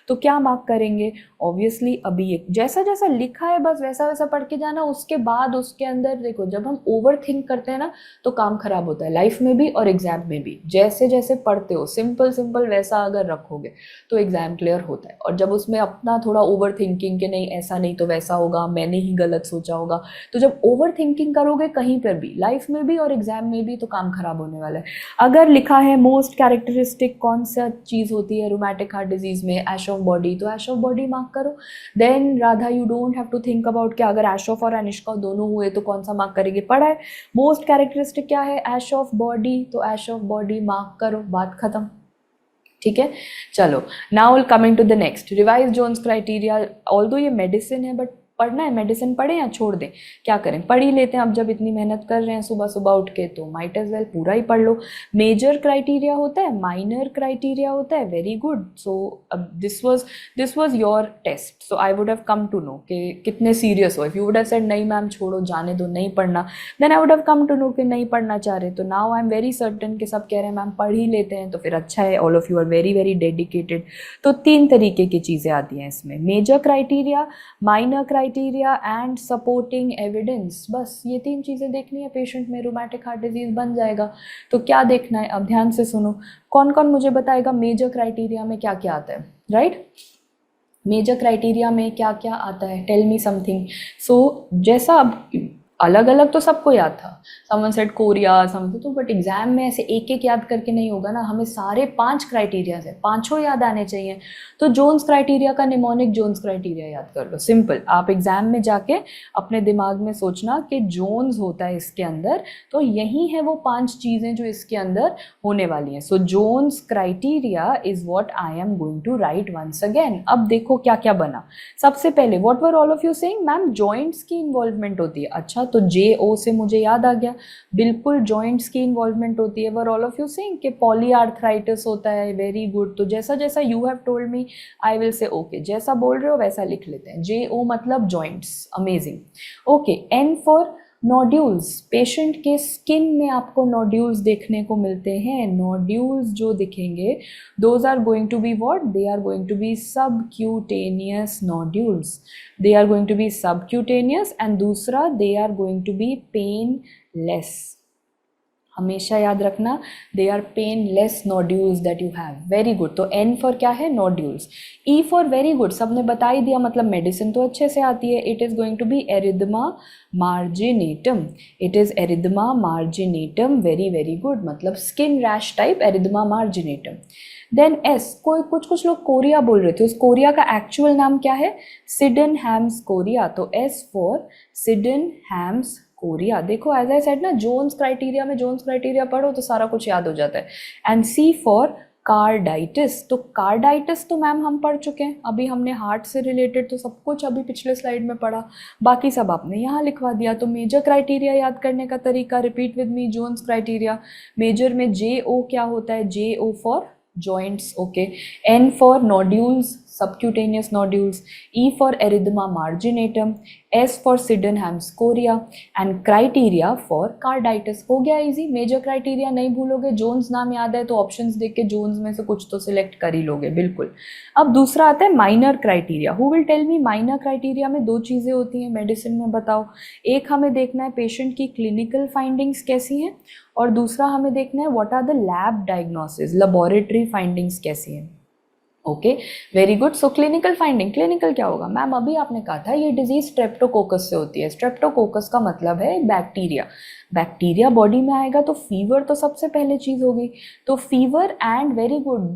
तो क्या मार्क करेंगे? ऑब्वियसली अभी एक जैसा जैसा लिखा है बस वैसा वैसा पढ़ के जाना। उसके बाद उसके अंदर देखो, जब हम ओवर थिंक करते हैं ना तो काम खराब होता है, लाइफ में भी और एग्जाम में भी। जैसे जैसे पढ़ते हो सिंपल सिंपल वैसा अगर रखोगे तो एग्जाम क्लियर होता है। और जब उसमें अपना थोड़ा ओवर थिंकिंग के नहीं ऐसा नहीं तो वैसा होगा, मैंने ही गलत सोचा होगा, तो जब ओवर थिंकिंग करोगे कहीं पर भी, लाइफ में भी और एग्जाम में भी, तो काम खराब होने वाला है। अगर लिखा है मोस्ट कैरेक्टरिस्टिक कौन सा चीज़ होती है रूमेटिक हार्ट डिजीज में, ऐश ऑफ बॉडी, तो ऐश ऑफ बॉडी मार्क करो। Then Radha, you don't have to think about कि अगर ऐश ऑफ और अनिष्का दोनों हुए तो कौन सा मार्क करेंगे, पढ़ा है। मोस्ट कैरेक्टरिस्टिक क्या है, ऐश ऑफ बॉडी, तो ऐश ऑफ बॉडी मार्क करो, बात खत्म। ठीक है, चलो now coming to the next, revise Jones criteria. Although ये मेडिसिन है बट पढ़ना है, मेडिसिन पढ़ें या छोड़ दें, क्या करें, पढ़ ही लेते हैं। अब जब इतनी मेहनत कर रहे हैं सुबह सुबह उठ के, तो माइट एज वेल पूरा ही पढ़ लो। मेजर क्राइटेरिया होता है, माइनर क्राइटेरिया होता है, वेरी गुड। सो अब this was your test, so I would have come to know कि कितने सीरियस हो। If you would have said नहीं मैम छोड़ो जाने दो नहीं पढ़ना, then I would have come to know कि नहीं पढ़ना चाह रहे। तो now I am very certain कि सब कह रहे हैं मैम पढ़ ही लेते हैं, तो फिर अच्छा है, all of you are very very dedicated. तो 3 तरीके की चीज़ें आती हैं इसमें, major criteria, minor criteria and supporting evidence. बस ये 3 चीज़ें देखनी है पेशेंट में, रूमेटिक हार्ट डिजीज बन जाएगा। तो क्या देखना है, अब ध्यान से सुनो, कौन कौन मुझे बताएगा मेजर क्राइटेरिया में क्या क्या आता है, राइट? मेजर क्राइटेरिया में क्या क्या आता है, टेल मी समथिंग। सो जैसा अब अलग अलग तो सबको याद था, समवन सेड कोरिया, समवन, तो बट एग्जाम में ऐसे एक एक याद करके नहीं होगा ना, हमें सारे 5 क्राइटेरिया है, पांचों याद आने चाहिए। तो जोन्स क्राइटेरिया का निमोनिक जोन्स क्राइटेरिया याद कर लो, सिंपल। आप एग्जाम में जाके अपने दिमाग में सोचना कि जोन्स होता है इसके अंदर, तो यही है वो 5 चीज़ें जो इसके अंदर होने वाली हैं। So Jones criteria is what I am going to write once again. अब देखो क्या क्या बना। सबसे पहले whatever all of you saying, ma'am joints की इन्वॉल्वमेंट होती है। अच्छा, तो JO से मुझे याद आ गया, बिल्कुल जॉइंट्स की इन्वॉल्वमेंट होती है। वर ऑल ऑफ यू सेइंग कि पॉलीआर्थराइटिस होता है, वेरी गुड। तो जैसा जैसा you have told me I will say okay, जैसा बोल रहे हो वैसा लिख लेते हैं। JO मतलब joints, amazing. Okay, N for nodules, patient के स्किन में आपको नोड्यूल्स देखने को मिलते हैं। नोड्यूल्स जो दिखेंगे those are going to be what, they are going to be subcutaneous nodules, they are going to be subcutaneous. And दूसरा, they are going to be painless, हमेशा याद रखना, they are painless nodules that you have, very good. तो N for क्या है, nodules. E for very good, सबने बता ही दिया, मतलब मेडिसिन तो अच्छे से आती है। It is going to be erythema marginatum, it is erythema marginatum, very very good, मतलब skin rash type erythema marginatum. Then S, कोई कुछ लोग कोरिया बोल रहे थे, उस कोरिया का एक्चुअल नाम क्या है, सिडेनहैम्स कोरिया। तो S फॉर सिडेनहैम्स कोरिया। देखो एज आई सेड ना, जोन्स क्राइटेरिया में जोन्स क्राइटेरिया पढ़ो तो सारा कुछ याद हो जाता है। एंड C फॉर कार्डाइटिस, तो कार्डाइटिस तो मैम हम पढ़ चुके हैं, अभी हमने हार्ट से रिलेटेड तो सब कुछ अभी पिछले स्लाइड में पढ़ा, बाकी सब आपने यहाँ लिखवा दिया। तो मेजर क्राइटेरिया याद करने का तरीका, repeat with me, Jones criteria, major में JO क्या होता है, JO for joints, okay. N for nodules, subcutaneous nodules. E for erythema marginatum. S for Sydenham's chorea. And criteria for carditis. हो गया इजी, मेजर क्राइटेरिया नहीं भूलोगे, Jones नाम याद है तो ऑप्शंस देख के जोन्स में से कुछ तो सिलेक्ट कर ही लोगे, बिल्कुल। अब दूसरा आता है minor criteria. Who will tell me, minor criteria में 2 चीज़ें होती हैं मेडिसिन में, बताओ। एक हमें देखना है पेशेंट की क्लिनिकल फाइंडिंग्स कैसी हैं, और दूसरा हमें देखना है what are the lab diagnosis, laboratory findings कैसी हैं। Okay, very good. So clinical finding, clinical क्या होगा मैम, अभी आपने कहा था ये डिजीज स्ट्रेप्टोकोकस से होती है। स्ट्रेप्टोकोकस का मतलब है बैक्टीरिया, बैक्टीरिया बॉडी में आएगा तो फीवर तो सबसे पहले चीज़ होगी। तो fever and very good,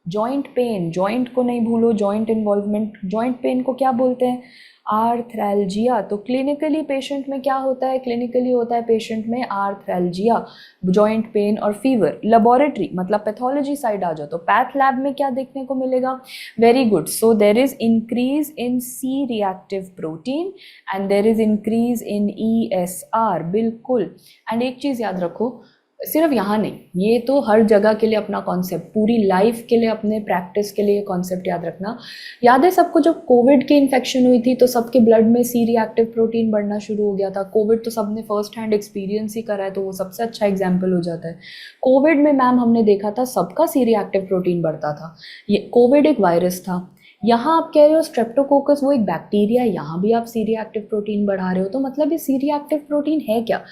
joint pain, joint को नहीं भूलो, जॉइंट इन्वॉल्वमेंट, जॉइंट पेन को क्या बोलते हैं? आर्थ्रैल्जिया। तो क्लिनिकली पेशेंट में क्या होता है? क्लिनिकली होता है पेशेंट में आर्थ्रैल्जिया, जॉइंट पेन और फीवर। लेबोरेटरी मतलब पैथोलॉजी साइड आ जाओ तो पैथ लैब में क्या देखने को मिलेगा? Very good, so there is increase in C reactive protein and there is increase in ESR, बिल्कुल। एंड एक चीज़ याद रखो, सिर्फ यहाँ नहीं, ये तो हर जगह के लिए अपना कॉन्सेप्ट, पूरी लाइफ के लिए, अपने प्रैक्टिस के लिए कॉन्सेप्ट याद रखना। याद है सबको जब कोविड की इन्फेक्शन हुई थी तो सबके ब्लड में सी रिएक्टिव प्रोटीन बढ़ना शुरू हो गया था। कोविड तो सबने फर्स्ट हैंड एक्सपीरियंस ही करा है, तो वो सबसे अच्छा एग्जाम्पल हो जाता है। कोविड में मैम हमने देखा था सबका सी रिएक्टिव प्रोटीन बढ़ता था। ये कोविड एक वायरस था, यहाँ आप कह रहे हो स्ट्रेप्टोकोकस वो एक बैक्टीरिया, यहाँ भी आप सी रिएक्टिव प्रोटीन बढ़ा रहे हो, तो मतलब ये सी रिएक्टिव प्रोटीन है क्या?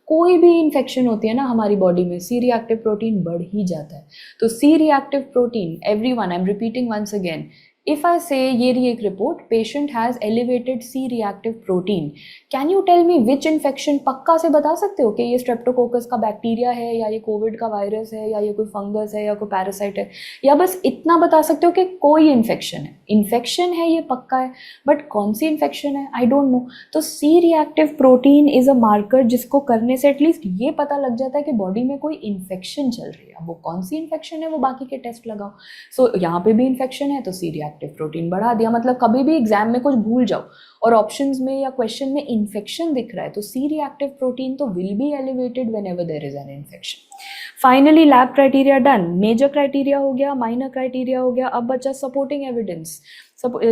कोई भी इन्फेक्शन होती है ना हमारी बॉडी में, सी रिएक्टिव प्रोटीन बढ़ ही जाता है। तो C reactive protein, everyone, I am repeating once again, if I say ये रही एक report, patient has elevated C reactive protein, can you tell me which infection? पक्का से बता सकते हो कि ये स्ट्रेप्टोकोकस का बैक्टीरिया है, या ये कोविड का वायरस है, या ये कोई फंगस है, या कोई पैरासाइट है, या बस इतना बता सकते हो कि कोई इन्फेक्शन है? इन्फेक्शन है ये पक्का है, बट कौन सी इन्फेक्शन है आई डोंट नो। तो C reactive protein is a marker जिसको करने से एटलीस्ट ये पता लग जाता है कि बॉडी में कोई इन्फेक्शन चल रही है। वो कौन सी इन्फेक्शन है वो बाकी के टेस्ट लगाओ। सो यहाँ पे भी इन्फेक्शन है तो सी रिएक्टिव प्रोटीन बढ़ा दिया। मतलब कभी भी एग्जाम में कुछ भूल जाओ और ऑप्शंस में या क्वेश्चन में इन्फेक्शन दिख रहा है तो सी रिएक्टिव प्रोटीन तो will be elevated whenever there is an infection. Finally lab criteria done, major criteria हो गया, माइनर क्राइटेरिया हो गया, अब बचा supporting evidence.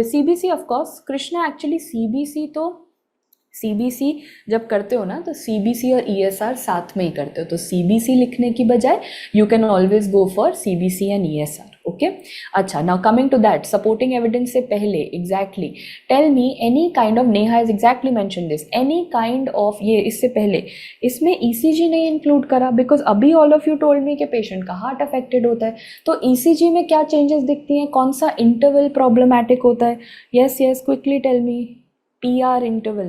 CBC of course, Krishna actually CBC जब करते हो ना तो CBC और ESR साथ में ही करते हो, तो CBC लिखने की बजाय you can always go for CBC and ESR, okay. अच्छा, now coming to that, supporting evidence से पहले exactly tell me any kind of, Neha is exactly mention this, any kind of, ये इससे पहले इसमें ECG नहीं इंक्लूड करा बिकॉज अभी all of you told me कि पेशेंट का हार्ट अफेक्टेड होता है, तो ECG में क्या चेंजेस दिखती हैं, कौन सा इंटरवल प्रॉब्लमैटिक होता है? Yes quickly tell me. PR interval.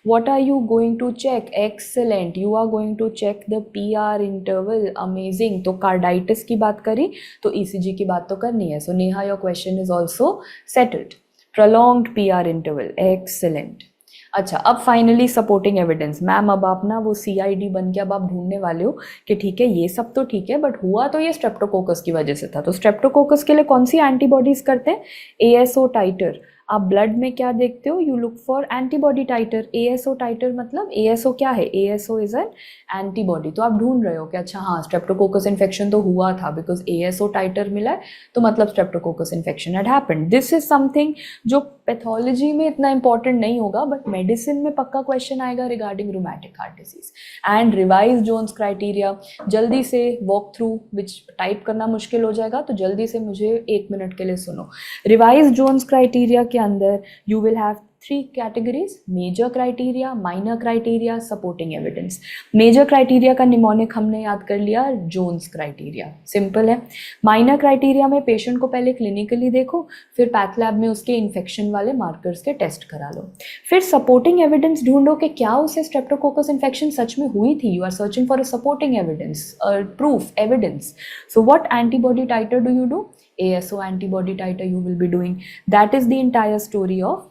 What are you going to check? Excellent. You are going to check the PR interval. Amazing. तो कार्डाइटिस की बात करी तो ECG की बात तो करनी है. So Neha, your question is also settled. Prolonged PR interval. Excellent. अच्छा, अब फाइनली सपोर्टिंग एविडेंस। मैम अब आप ना वो CID बन के अब आप ढूंढने वाले हो कि ठीक है ये सब तो ठीक है बट हुआ तो ये स्ट्रेप्टोकोकस की वजह से था। तो स्ट्रेप्टोकोकस के लिए कौन सी एंटीबॉडीज करते हैं? ASO टाइटर। आप ब्लड में क्या देखते हो? You look for antibody titer. ASO titer मतलब ASO क्या है? ASO is an antibody. तो आप ढूंढ रहे हो कि अच्छा हाँ स्ट्रेप्टोकोकस इन्फेक्शन तो हुआ था बिकॉज ASO टाइटर मिला है तो मतलब Streptococcus infection had happened. This is something जो पैथोलॉजी में इतना इंपॉर्टेंट नहीं होगा बट मेडिसिन में पक्का क्वेश्चन आएगा regarding rheumatic heart disease. And revise Jones criteria, जल्दी से वॉक थ्रू विच टाइप करना मुश्किल हो जाएगा तो जल्दी से मुझे 1 मिनट के लिए सुनो। रिवाइज जोन्स क्राइटेरिया के अंदर you will have 3 categories, major criteria, minor criteria, supporting evidence. Major criteria का निमोनिक हमने याद कर लिया, जोन्स क्राइटेरिया, सिंपल है। माइनर क्राइटेरिया में पेशेंट को पहले क्लिनिकली देखो, फिर पैथ लैब में उसके इन्फेक्शन वाले मार्कर्स के टेस्ट करा लो, फिर सपोर्टिंग एविडेंस ढूंढो कि क्या उसे स्ट्रेप्टोकोकस इन्फेक्शन सच में हुई थी। You are searching for a supporting evidence, proof, evidence. So what antibody titer do you do? ASO antibody titer you will be doing. That is the entire story of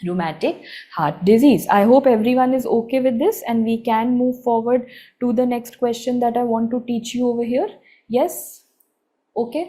rheumatic heart disease. I hope everyone is okay with this and we can move forward to the next question that I want to teach you over here. Yes? Okay.